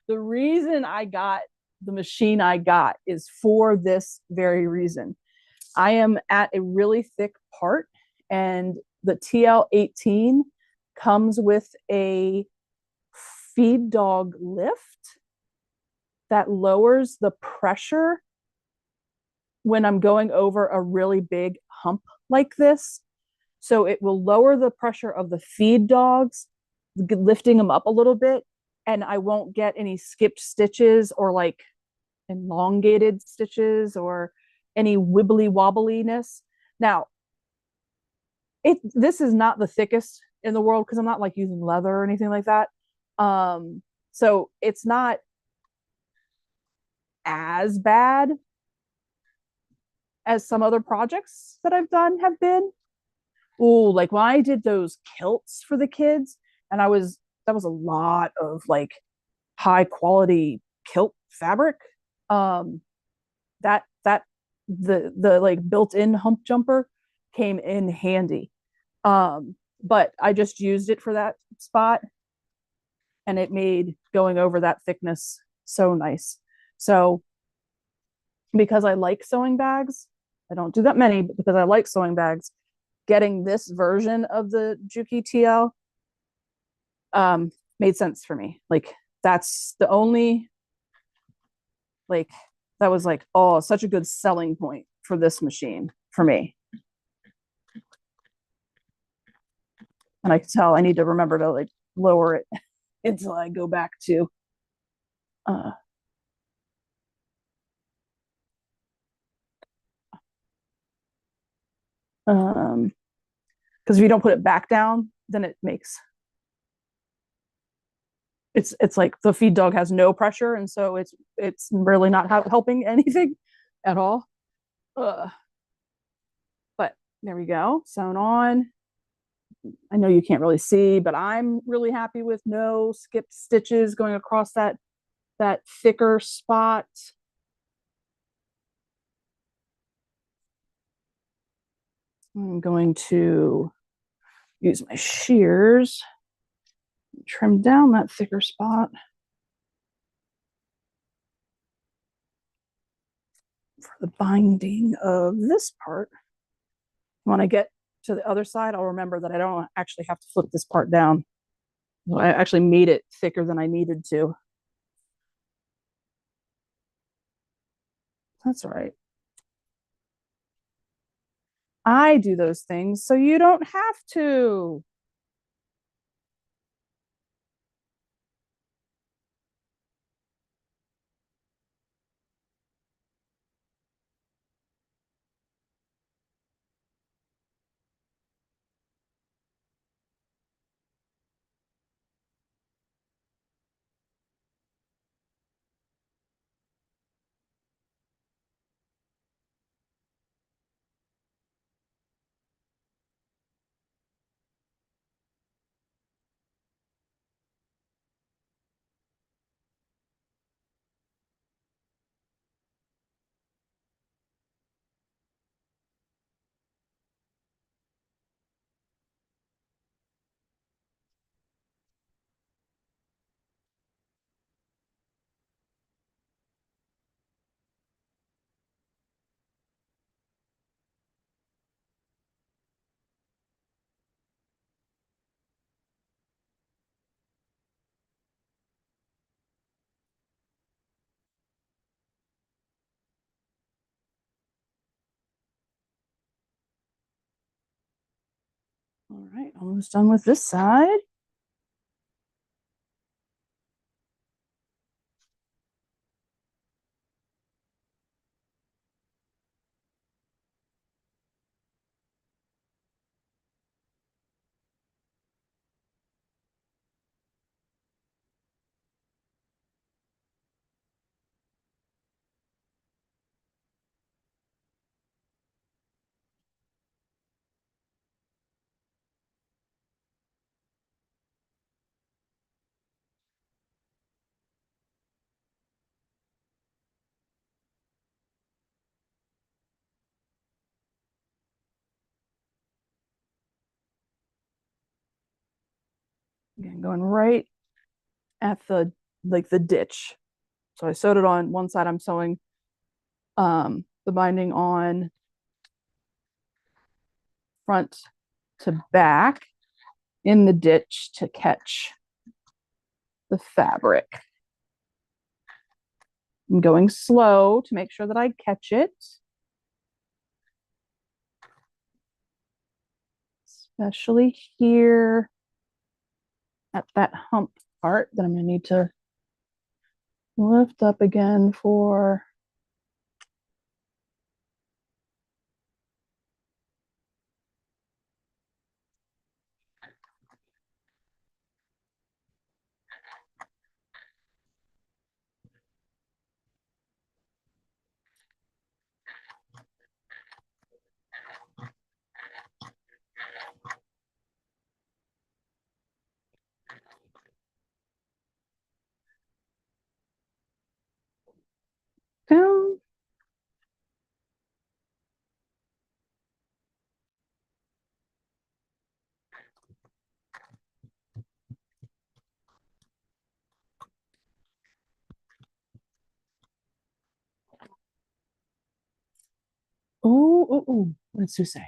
the reason I got the machine I got is for this very reason. I am at a really thick part, and the TL18 comes with a feed dog lift that lowers the pressure when I'm going over a really big hump like this. So it will lower the pressure of the feed dogs, lifting them up a little bit, and I won't get any skipped stitches or like elongated stitches or any wibbly wobbliness. Now, this is not the thickest in the world because I'm not like using leather or anything like that. So it's not as bad as some other projects that I've done have been. Oh, like when I did those kilts for the kids, and that was a lot of like high quality kilt fabric. That the like built-in hump jumper came in handy. But I just used it for that spot and it made going over that thickness so nice. So because I like sewing bags, I don't do that many, but because I like sewing bags, getting this version of the Juki TL made sense for me. Like that's the only like that was like, oh, such a good selling point for this machine for me. And I can tell I need to remember to like lower it until I go back to uh because if you don't put it back down, then it makes it's like the feed dog has no pressure, and so it's really not helping anything at all. Uh, but There we go, sewn on. I know you can't really see, but I'm really happy with no skipped stitches going across that thicker spot. I'm going to use my shears, trim down that thicker spot. For the binding of this part. When I get to the other side, I'll remember that I don't actually have to flip this part down. I actually made it thicker than I needed to. That's all right. I do those things so you don't have to. All right, almost done with this side. Again, going right at the ditch. So I sewed it on one side. I'm sewing the binding on front to back in the ditch to catch the fabric. I'm going slow to make sure that I catch it. Especially here at that hump part that I'm going to need to lift up again for down. Oh, what did Sue say?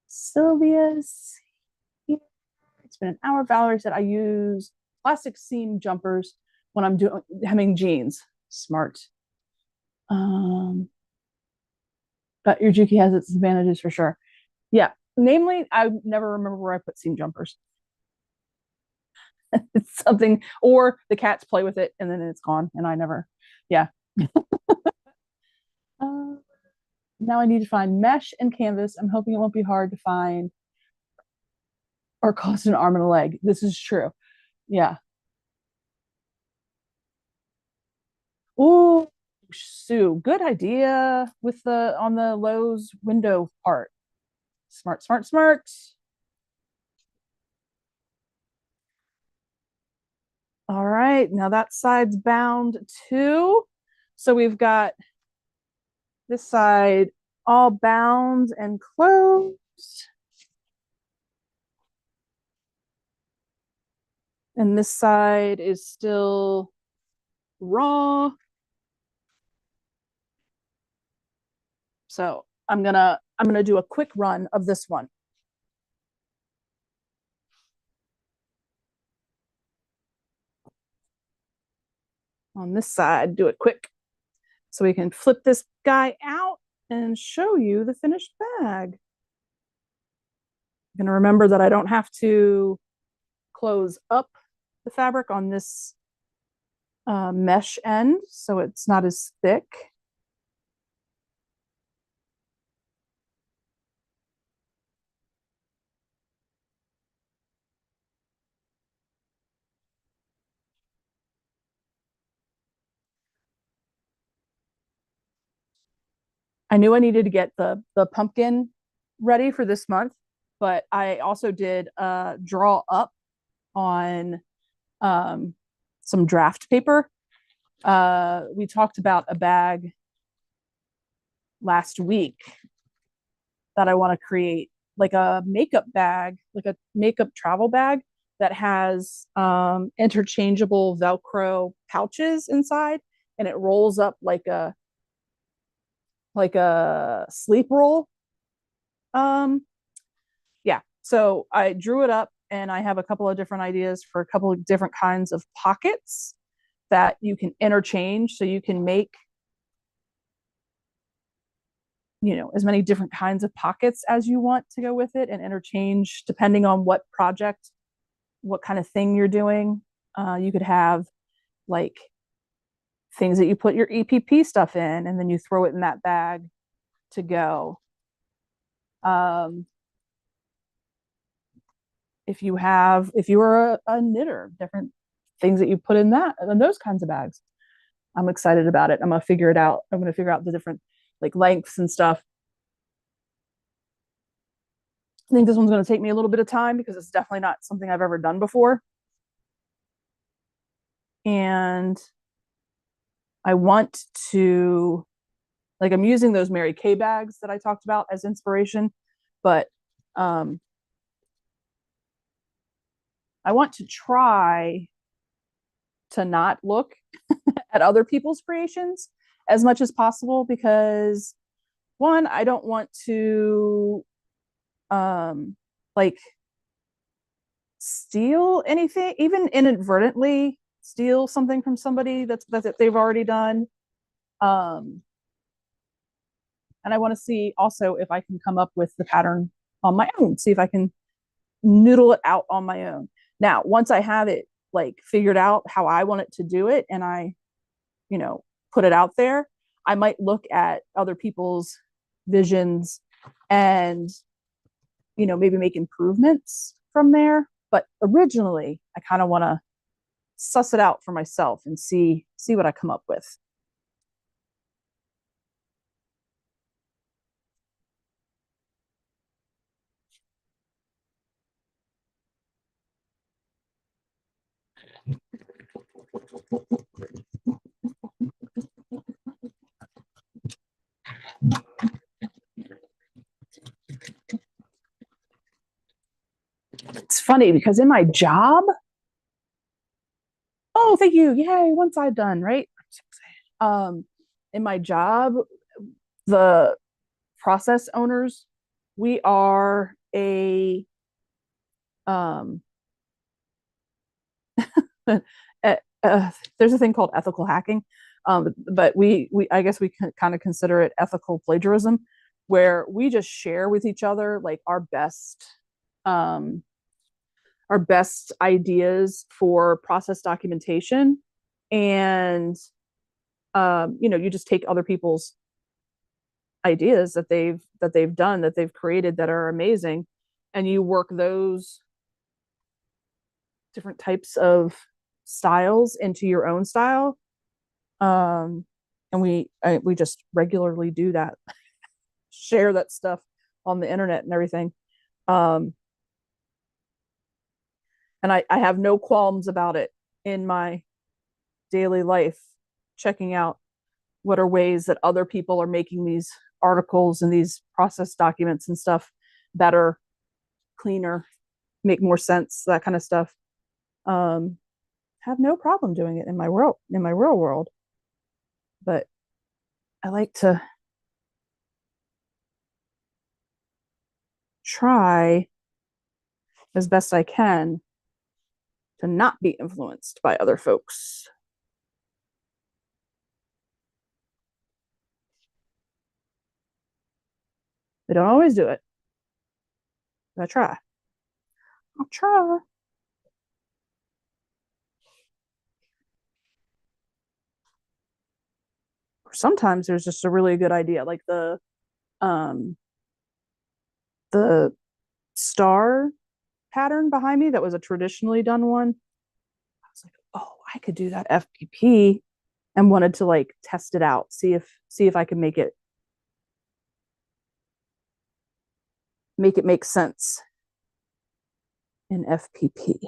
Sylvia's here. It's been an hour. Valerie said I use plastic seam jumpers when I'm doing hemming jeans. Smart. But your Juki has its advantages for sure. Yeah. Namely, I never remember where I put seam jumpers. It's something, or the cats play with it and then it's gone, and I never. Yeah. Uh, Now I need to find mesh and canvas. I'm hoping it won't be hard to find or cost an arm and a leg. This is true. Yeah. Oh, Sue, good idea with the on the Lowe's window part. Smart, smart, smart. All right, now that side's bound too. So we've got this side all bound and closed. And this side is still raw. So I'm gonna do a quick run of this one. On this side, do it quick. So we can flip this guy out and show you the finished bag. I'm gonna remember that I don't have to close up the fabric on this mesh end, so it's not as thick. I knew I needed to get the pumpkin ready for this month, but I also did draw up on some draft paper. We talked about a bag last week that I want to create, like a makeup bag, like a makeup travel bag that has interchangeable Velcro pouches inside, and it rolls up like a sleep roll. Yeah, so I drew it up, and I have a couple of different ideas for a couple of different kinds of pockets that you can interchange, so you can make, you know, as many different kinds of pockets as you want to go with it, and interchange depending on what project, what kind of thing you're doing. You could have like things that you put your EPP stuff in, and then you throw it in that bag to go. If you have, if you are a knitter, different things that you put in that and those kinds of bags. I'm excited about it. I'm gonna figure it out. I'm gonna figure out the different like lengths and stuff. I think this one's gonna take me a little bit of time because it's definitely not something I've ever done before. And I want to, like, I'm using those Mary Kay bags that I talked about as inspiration, but I want to try to not look at other people's creations as much as possible, because one, I don't want to like steal anything, even inadvertently steal something from somebody that they've already done. Um, and I want to see also if I can come up with the pattern on my own, see if I can noodle it out on my own. Now, once I have it like figured out how I want it to do it, and I, you know, put it out there, I might look at other people's visions and, you know, maybe make improvements from there. But originally, I kind of want to suss it out for myself and see what I come up with. It's funny because in my job, oh, thank you, yay, one side done, right? Um, in my job, the process owners, we are a um there's a thing called ethical hacking, but we I guess we can kind of consider it ethical plagiarism, where we just share with each other like um, our best ideas for process documentation, and you know, you just take other people's ideas that they've done, that they've created, that are amazing, and you work those different types of styles into your own style. Um, and we just regularly do that, share that stuff on the internet and everything. Um, and I have no qualms about it in my daily life, checking out what are ways that other people are making these articles and these process documents and stuff better, cleaner, make more sense, that kind of stuff. Um, have no problem doing it in my real world, but I like to try as best I can to not be influenced by other folks. They don't always do it, but I try. I'll try. Sometimes there's just a really good idea, like um the star pattern behind me that was a traditionally done one. I was like, oh, I could do that FPP, and wanted to like test it out, see if I can make it make sense in FPP.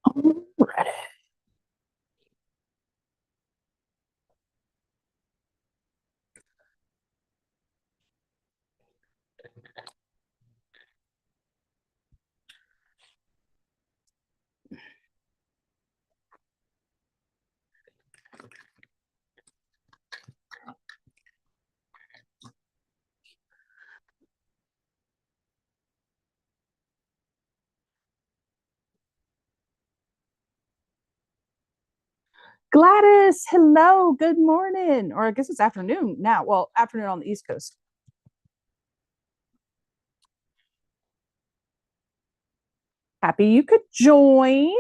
Alrighty. Gladys, hello, good morning. Or I guess it's afternoon now. Well, afternoon on the East Coast. Happy you could join.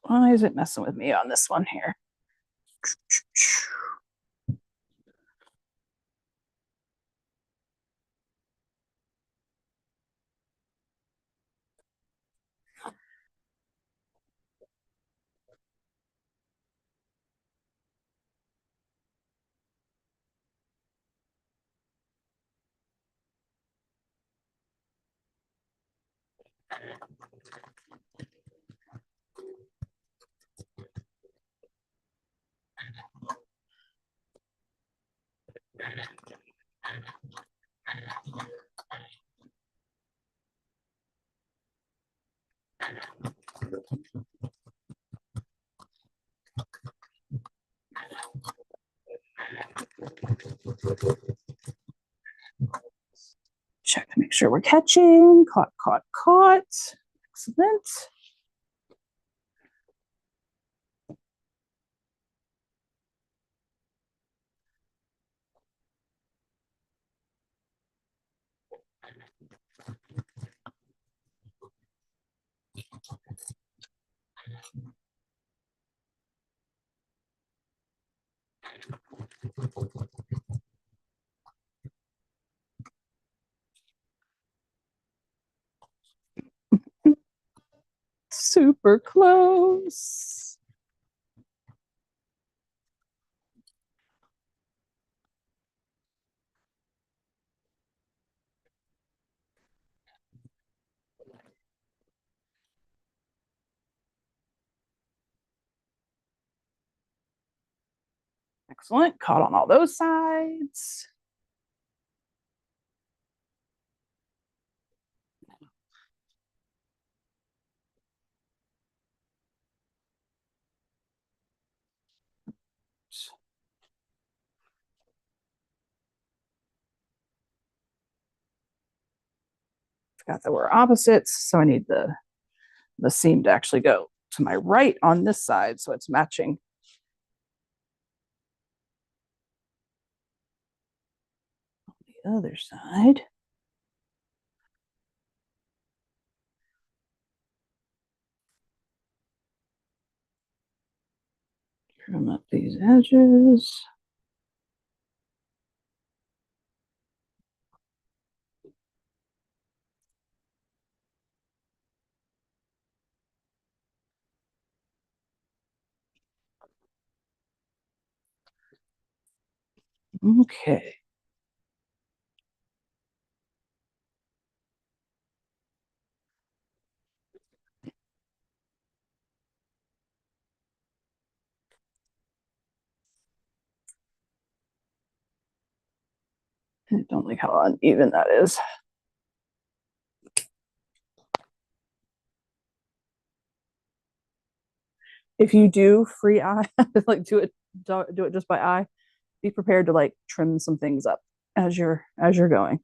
Why is it messing with me on this one here? Check to make sure we're catching. Caught, caught, caught. Excellent. Super close. Excellent. Caught on all those sides. Forgot that we're opposites, so I need the seam to actually go to my right on this side, so it's matching. On the other side. Trim up these edges. Okay. I don't like how uneven that is. If you do free eye, like do it just by eye, be prepared to like trim some things up as you're going.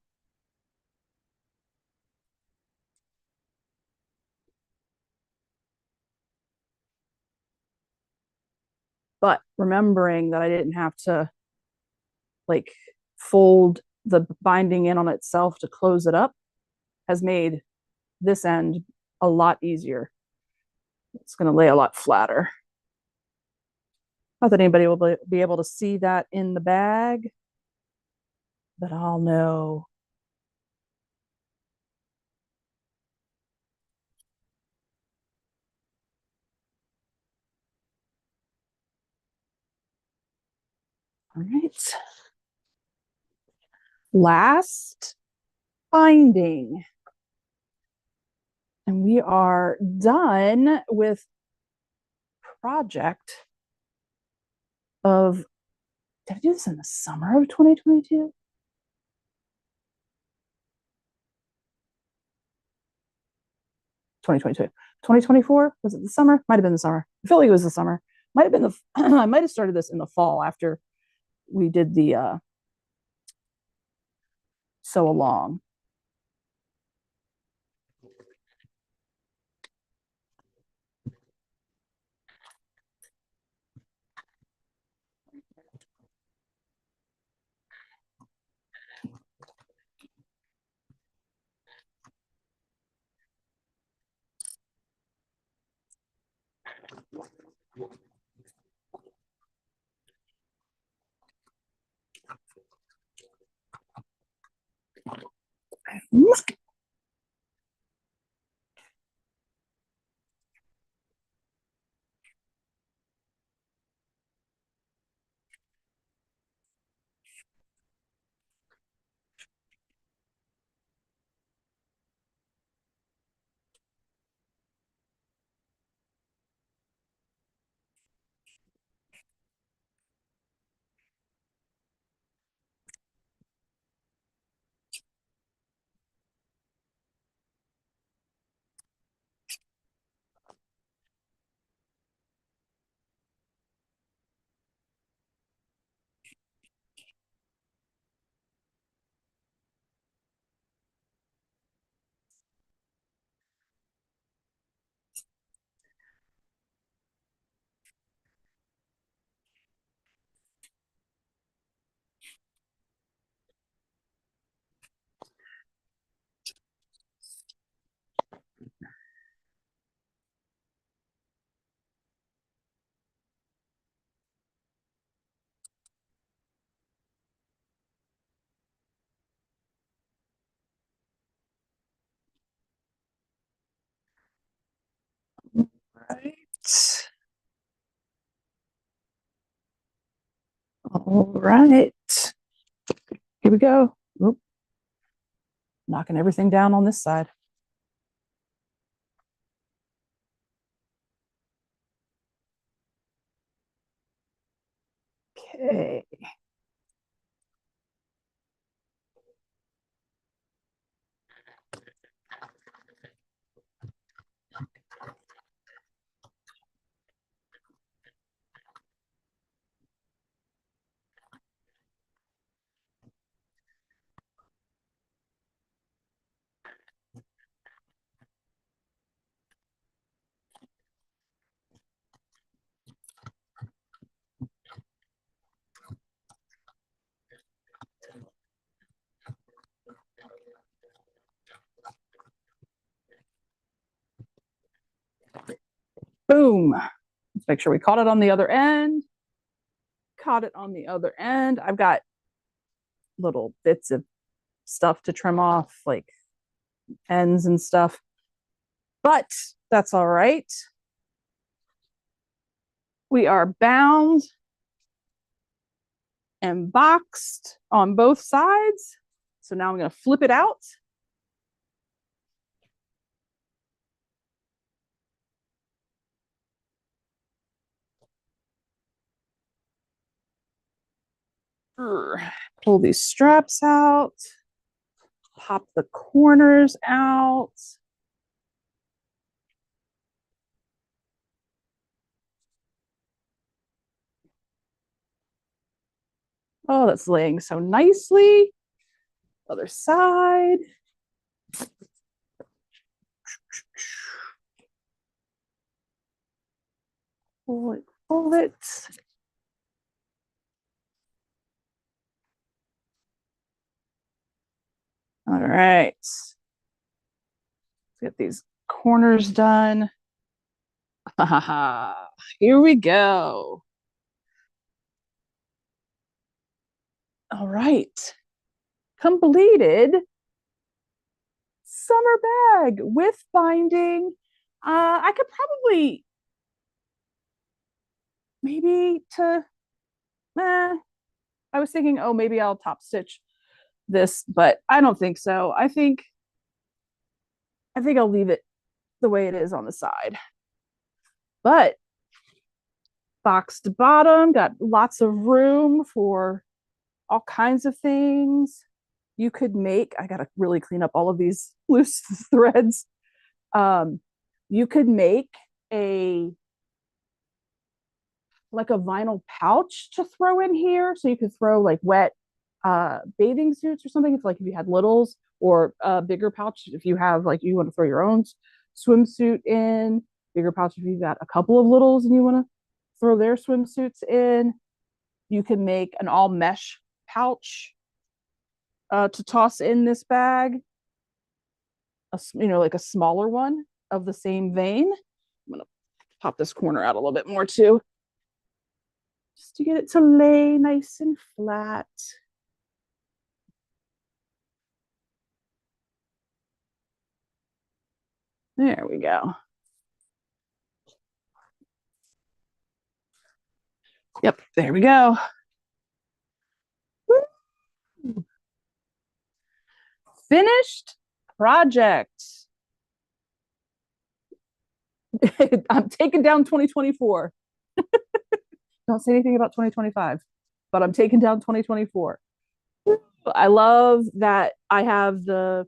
But remembering that I didn't have to like fold the binding in on itself to close it up has made this end a lot easier. It's going to lay a lot flatter. Not that anybody will be able to see that in the bag, but I'll know. All right. Last binding. And we are done with project of, did I do this in the summer of 2022? 2022. 2024? Was it the summer? Might have been the summer. I feel like it was the summer. Might have been the, I might have started this in the fall after we did the sew along. Right. All right. Here we go. Oop. Knocking everything down on this side. Okay. Boom. Let's make sure we caught it on the other end. Caught it on the other end. I've got little bits of stuff to trim off, like ends and stuff, but that's all right. We are bound and boxed on both sides. So now I'm going to flip it out. Pull these straps out, pop the corners out. Oh, that's laying so nicely. Other side. Pull it, pull it. All right. Let's get these corners done. Here we go. All right. Completed summer bag with binding. I could probably maybe to, I was thinking, oh, maybe I'll top stitch this, but I don't think so. I think I'll leave it the way it is on the side. But boxed bottom, got lots of room for all kinds of things. You could make, I got to really clean up all of these loose threads. You could make like a vinyl pouch to throw in here. So you could throw like wet bathing suits or something, if you had littles, or a bigger pouch if you have like you want to throw your own swimsuit in, bigger pouch if you've got a couple of littles and you want to throw their swimsuits in. You can make an all mesh pouch to toss in this bag, like a smaller one of the same vein. I'm gonna pop this corner out a little bit more too, just to get it to lay nice and flat. There we go. Yep, there we go. Woo. Finished project. I'm taking down 2024. Don't say anything about 2025, but I'm taking down 2024. I love that I have the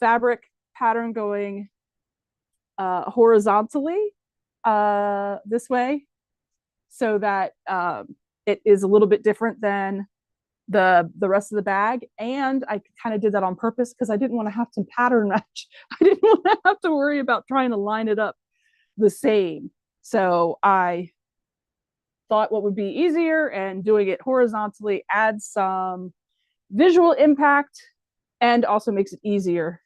fabric pattern going horizontally this way, so that it is a little bit different than the rest of the bag. And I kind of did that on purpose because I didn't want to have to pattern match. I didn't want to have to worry about trying to line it up the same. So I thought what would be easier, and doing it horizontally adds some visual impact and also makes it easier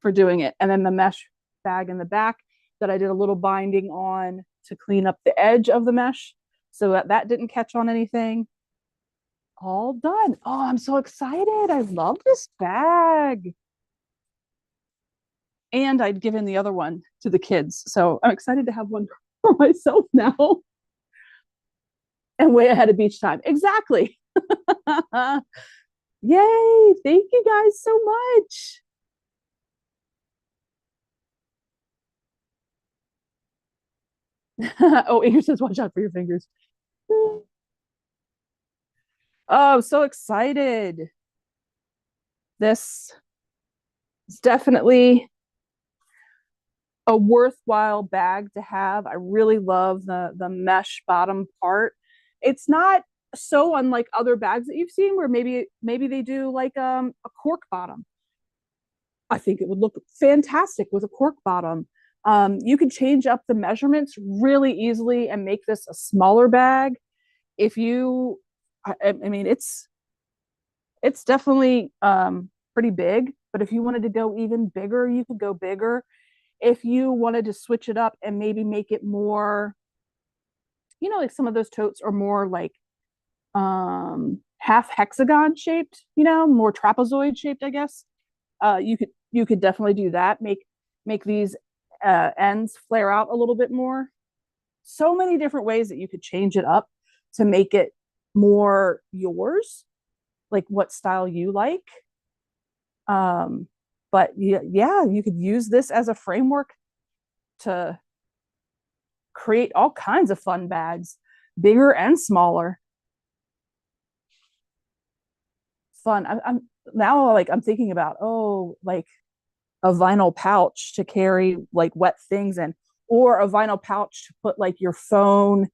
for doing it. And then the mesh bag in the back that I did a little binding on to clean up the edge of the mesh so that that didn't catch on anything. All done. Oh, I'm so excited. I love this bag. And I'd given the other one to the kids. So I'm excited to have one for myself now. And way ahead of beach time. Exactly. Yay. Thank you guys so much. Oh, Ingrid says, watch out for your fingers. Oh, I'm so excited. This is definitely a worthwhile bag to have. I really love the mesh bottom part. It's not so unlike other bags that you've seen where maybe they do like a cork bottom. I think it would look fantastic with a cork bottom. You can change up the measurements really easily and make this a smaller bag. If you, I mean, it's definitely pretty big, but if you wanted to go even bigger, you could go bigger. if you wanted to switch it up and maybe make it more, like some of those totes are more like half hexagon shaped, more trapezoid shaped, I guess. You could definitely do that. Make these ends flare out a little bit more. So many different ways that you could change it up to make it more yours, like what style you like. Um, but yeah, you could use this as a framework to create all kinds of fun bags, bigger and smaller. Fun. I'm now like I'm thinking about, like a vinyl pouch to carry like wet things in, or a vinyl pouch to put like your phone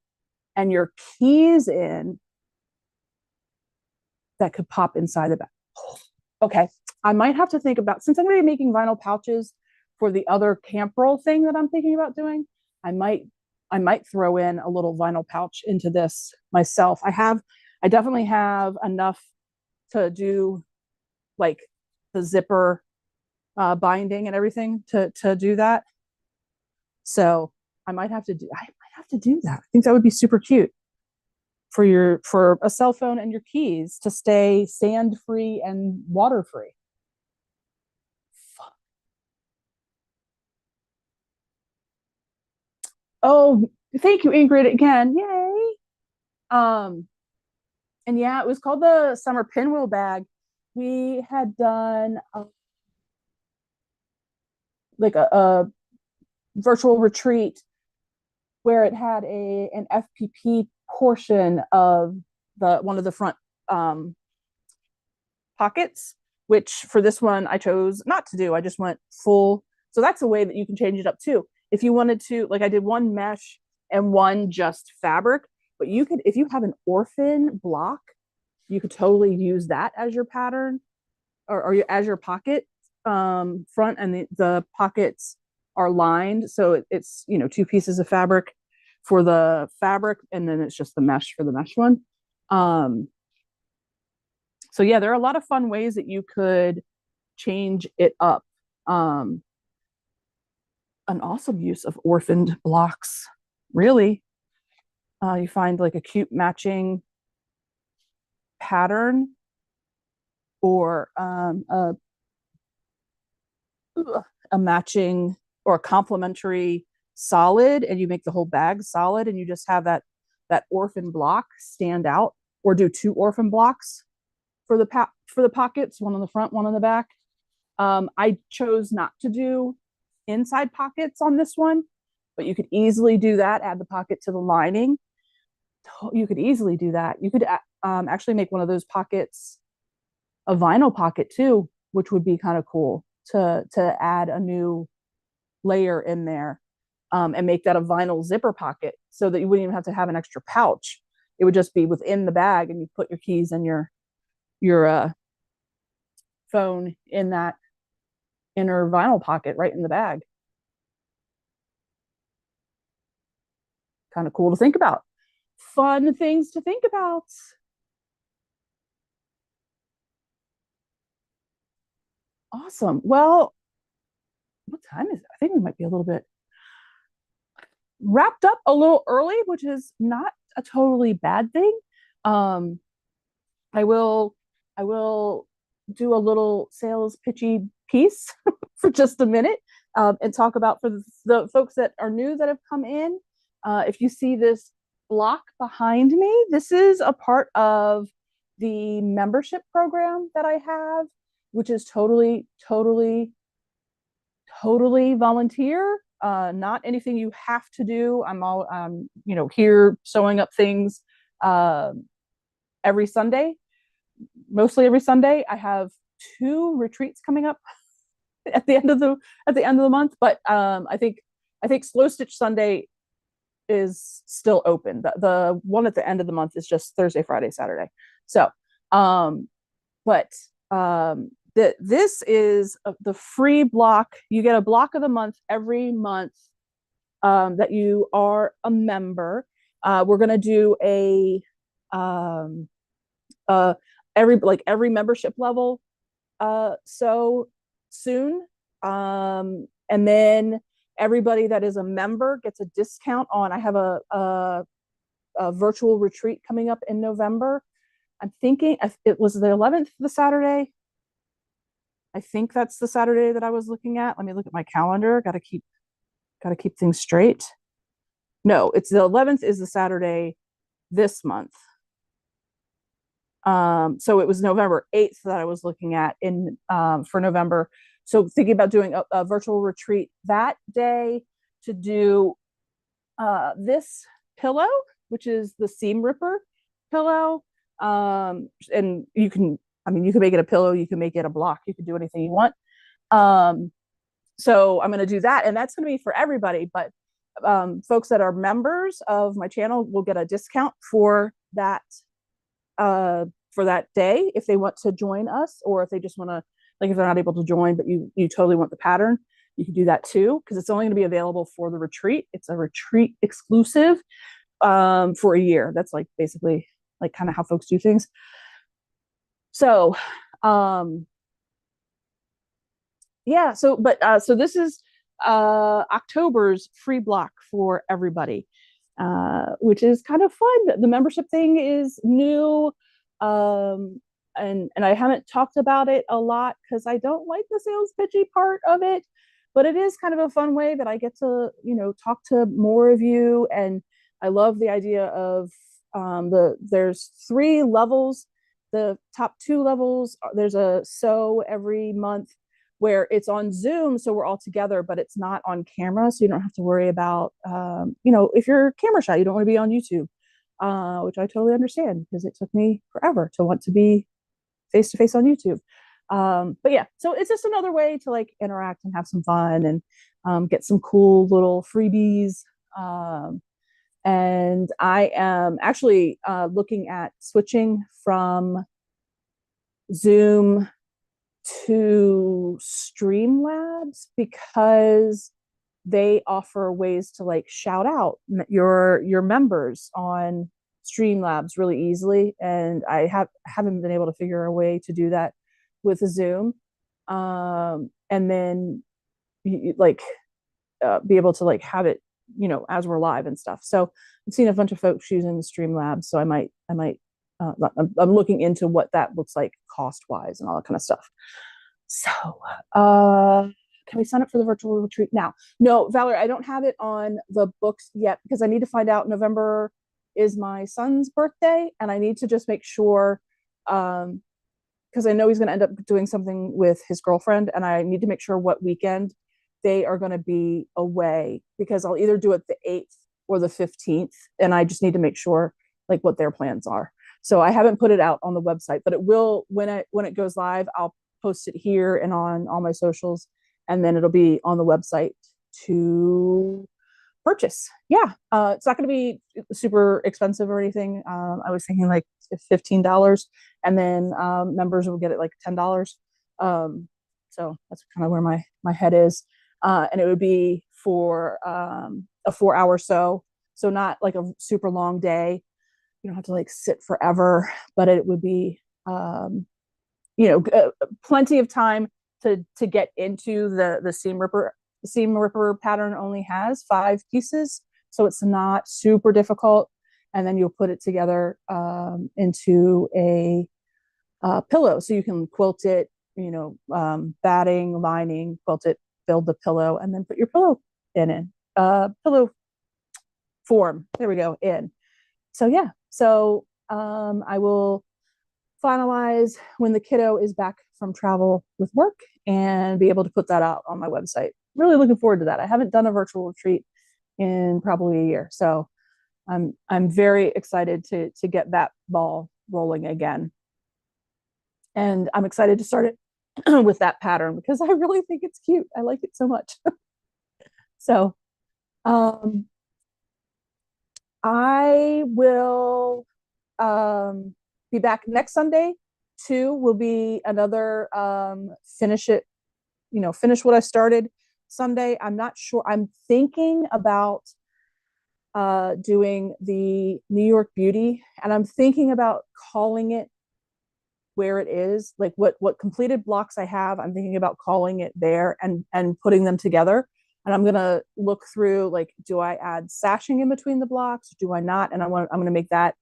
and your keys in that could pop inside the bag. Okay, I might have to think about, since I'm going to be making vinyl pouches for the other camp roll thing that I'm thinking about doing. I might throw in a little vinyl pouch into this myself. I definitely have enough to do like the zipper binding and everything to do that. So I might have to do that. I think that would be super cute for a cell phone and your keys to stay sand free and water free. Oh, thank you, Ingrid, again. Yay. Um, and yeah, it was called the summer pinwheel bag. We had done like a virtual retreat where it had an FPP portion of the one of the front um, pockets, which for this one I chose not to do. I just went full. So that's a way that you can change it up too. If you wanted to, like I did one mesh and one just fabric, but you could, if you have an orphan block, you could totally use that as your pattern or as your pocket front, and the pockets are lined. So it's, two pieces of fabric for the fabric, and then it's just the mesh for the mesh one. So yeah, there are a lot of fun ways that you could change it up. Um, an awesome use of orphaned blocks, really. You find like a cute matching pattern or a matching or a complementary solid, and you make the whole bag solid, and you just have that orphan block stand out, or do two orphan blocks for the pockets, one on the front, one on the back. I chose not to do inside pockets on this one, but you could easily do that. Add the pocket to the lining. You could easily do that. You could actually make one of those pockets a vinyl pocket too, which would be kind of cool to add a new layer in there, and make that a vinyl zipper pocket so that you wouldn't even have to have an extra pouch. It would just be within the bag, and you put your keys and your phone in that inner vinyl pocket right in the bag. Kind of cool to think about. Fun things to think about. Awesome. Well, what time is it? I think we might be a little bit wrapped up a little early, which is not a totally bad thing. Um, I will I will do a little sales pitchy piece for just a minute, and talk about, for the folks that are new that have come in. If you see this block behind me, this is a part of the membership program that I have, which is totally, totally, totally volunteer. Not anything you have to do. I'm all here sewing up things uh, every Sunday, mostly every Sunday. I have two retreats coming up at the end of the month, but I think Slow Stitch Sunday is still open. The one at the end of the month is just Thursday, Friday, Saturday. So, but this is the free block. You get a block of the month every month that you are a member. We're gonna do um, uh, every membership level so soon, and then everybody that is a member gets a discount on. I have a virtual retreat coming up in November. I'm thinking it was the 11th, the Saturday. I think that's the Saturday that I was looking at. Let me look at my calendar. Got to keep things straight. No, it's the 11th is the Saturday this month. So it was November 8th that I was looking at in for November. So thinking about doing a virtual retreat that day to do this pillow, which is the seam ripper pillow. And you can make it a pillow, you can make it a block, you can do anything you want. So I'm going to do that, and that's going to be for everybody. But folks that are members of my channel will get a discount for that day if they want to join us, or if they just want to, like, if they're not able to join but you totally want the pattern, you can do that too, because it's only going to be available for the retreat. It's a retreat exclusive for a year. That's like basically like kind of how folks do things. So yeah, so this is October's free block for everybody, which is kind of fun. The membership thing is new, and I haven't talked about it a lot because I don't like the sales pitchy part of it, but it is kind of a fun way that I get to, talk to more of you. And I love the idea of there's 3 levels. The top 2 levels, there's a sew every month where it's on Zoom, so we're all together, but it's not on camera, so you don't have to worry about, if you're camera shy, you don't want to be on YouTube, which I totally understand, because it took me forever to want to be face-to-face on YouTube. But yeah, so it's just another way to like interact and have some fun and get some cool little freebies. And I am actually looking at switching from Zoom to Streamlabs, because they offer ways to like shout out your members on Streamlabs really easily, and I haven't been able to figure a way to do that with Zoom, and then be able to like have it as we're live and stuff. So I've seen a bunch of folks using Streamlabs, so I might I'm looking into what that looks like cost wise and all that kind of stuff. So can we sign up for the virtual retreat now? No, Valerie, I don't have it on the books yet, because I need to find out. November is my son's birthday, and I need to just make sure, because I know he's going to end up doing something with his girlfriend, and I need to make sure what weekend they are going to be away, because I'll either do it the 8th or the 15th, and I just need to make sure like what their plans are. So I haven't put it out on the website, but it will, when it goes live, I'll post it here and on all my socials, and then it'll be on the website to purchase. Yeah, it's not going to be super expensive or anything. I was thinking like $15, and then members will get it like $10. So that's kind of where my head is, and it would be for a 4-hour sew, so not like a super long day. You don't have to like sit forever, but it would be plenty of time to get into the seam ripper. The seam ripper pattern only has 5 pieces, so it's not super difficult. And then you'll put it together into a pillow, so you can quilt it, batting, lining, quilt it, build the pillow, and then put your pillow in pillow form. There we go, in. So yeah, so I will finalize when the kiddo is back from travel with work and be able to put that out on my website. Really looking forward to that. I haven't done a virtual retreat in probably a year, so I'm very excited to get that ball rolling again. And I'm excited to start it with that pattern, because I really think it's cute. I like it so much. So I will be back next Sunday too. Will be another finish what I started Sunday. I'm not sure. I'm thinking about doing the New York Beauty, and I'm thinking about calling it where it is, like what completed blocks I have. I'm thinking about calling it there and putting them together. And I'm gonna look through, like, do I add sashing in between the blocks? Do I not? And I'm gonna make that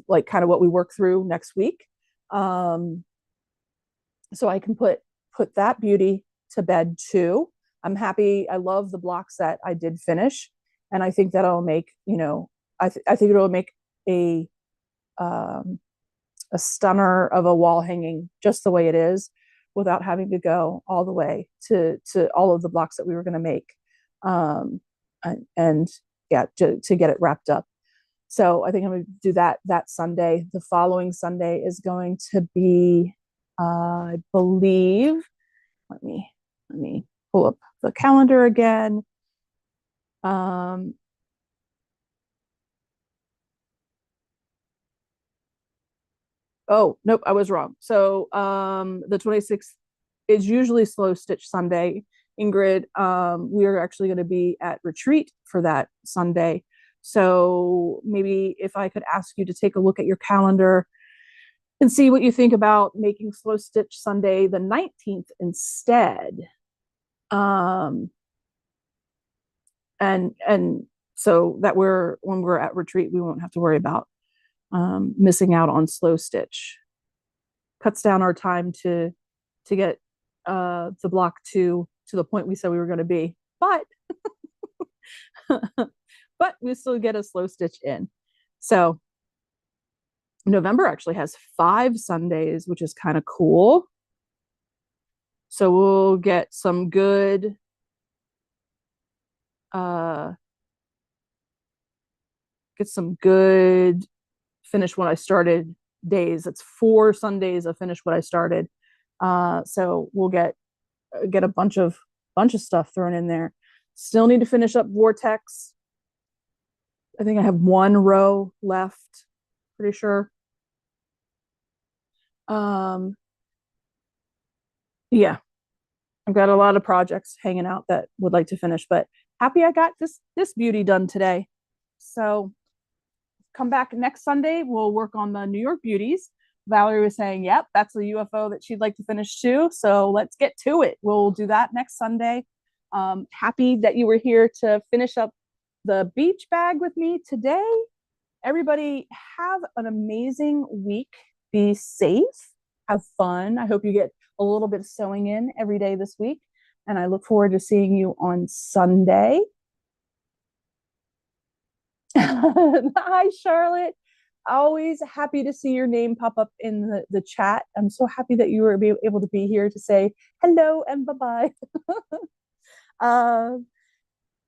like kind of what we work through next week. Um, so I can put that beauty to bed too. I'm happy. I love the block set I did finish, and I think that'll make, I think it'll make a um, a stunner of a wall hanging just the way it is, without having to go all the way to all of the blocks that we were going to make, um, and yeah, to get it wrapped up. So I think I'm going to do that Sunday. The following Sunday is going to be, I believe. Let me pull up the calendar again. Um, oh nope, I was wrong. So the 26th is usually Slow Stitch Sunday. Ingrid, we are actually going to be at retreat for that Sunday. So maybe if I could ask you to take a look at your calendar and see what you think about making Slow Stitch Sunday the 19th instead. Um, and so that when we're at retreat, we won't have to worry about missing out on Slow Stitch. Cuts down our time to get the block to the point we said we were going to be, but but we still get a Slow Stitch in. So November actually has 5 Sundays, which is kind of cool. So we'll get some good finish what I started days. It's 4 Sundays of finish what I started. So we'll get a bunch of stuff thrown in there. Still need to finish up Vortex. I think I have 1 row left, pretty sure. Yeah, I've got a lot of projects hanging out that would like to finish, but happy I got this beauty done today. So come back next Sunday. We'll work on the New York beauties. Valerie was saying, yep, that's a UFO that she'd like to finish too. So let's get to it. We'll do that next Sunday. Happy that you were here to finish up the beach bag with me today. Everybody have an amazing week. Be safe. Have fun. I hope you get a little bit of sewing in every day this week. And I look forward to seeing you on Sunday. Hi, Charlotte. Always happy to see your name pop up in the chat. I'm so happy that you were able to be here to say hello and bye-bye.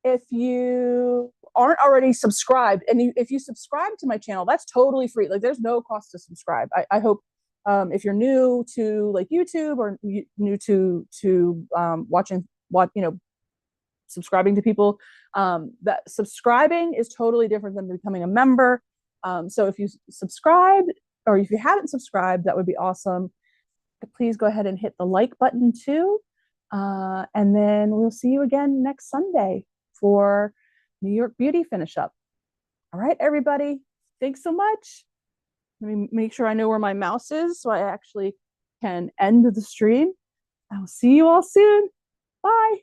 If you aren't already subscribed, and if you subscribe to my channel, that's totally free. Like, there's no cost to subscribe. I hope if you're new to like YouTube, or new to watching subscribing to people, that subscribing is totally different than becoming a member. So if you subscribe, or if you haven't subscribed, that would be awesome. Please go ahead and hit the like button too. And then we'll see you again next Sunday for New York Beauty finish up. All right, everybody. Thanks so much. Let me make sure I know where my mouse is so I actually can end the stream. I'll see you all soon. Bye.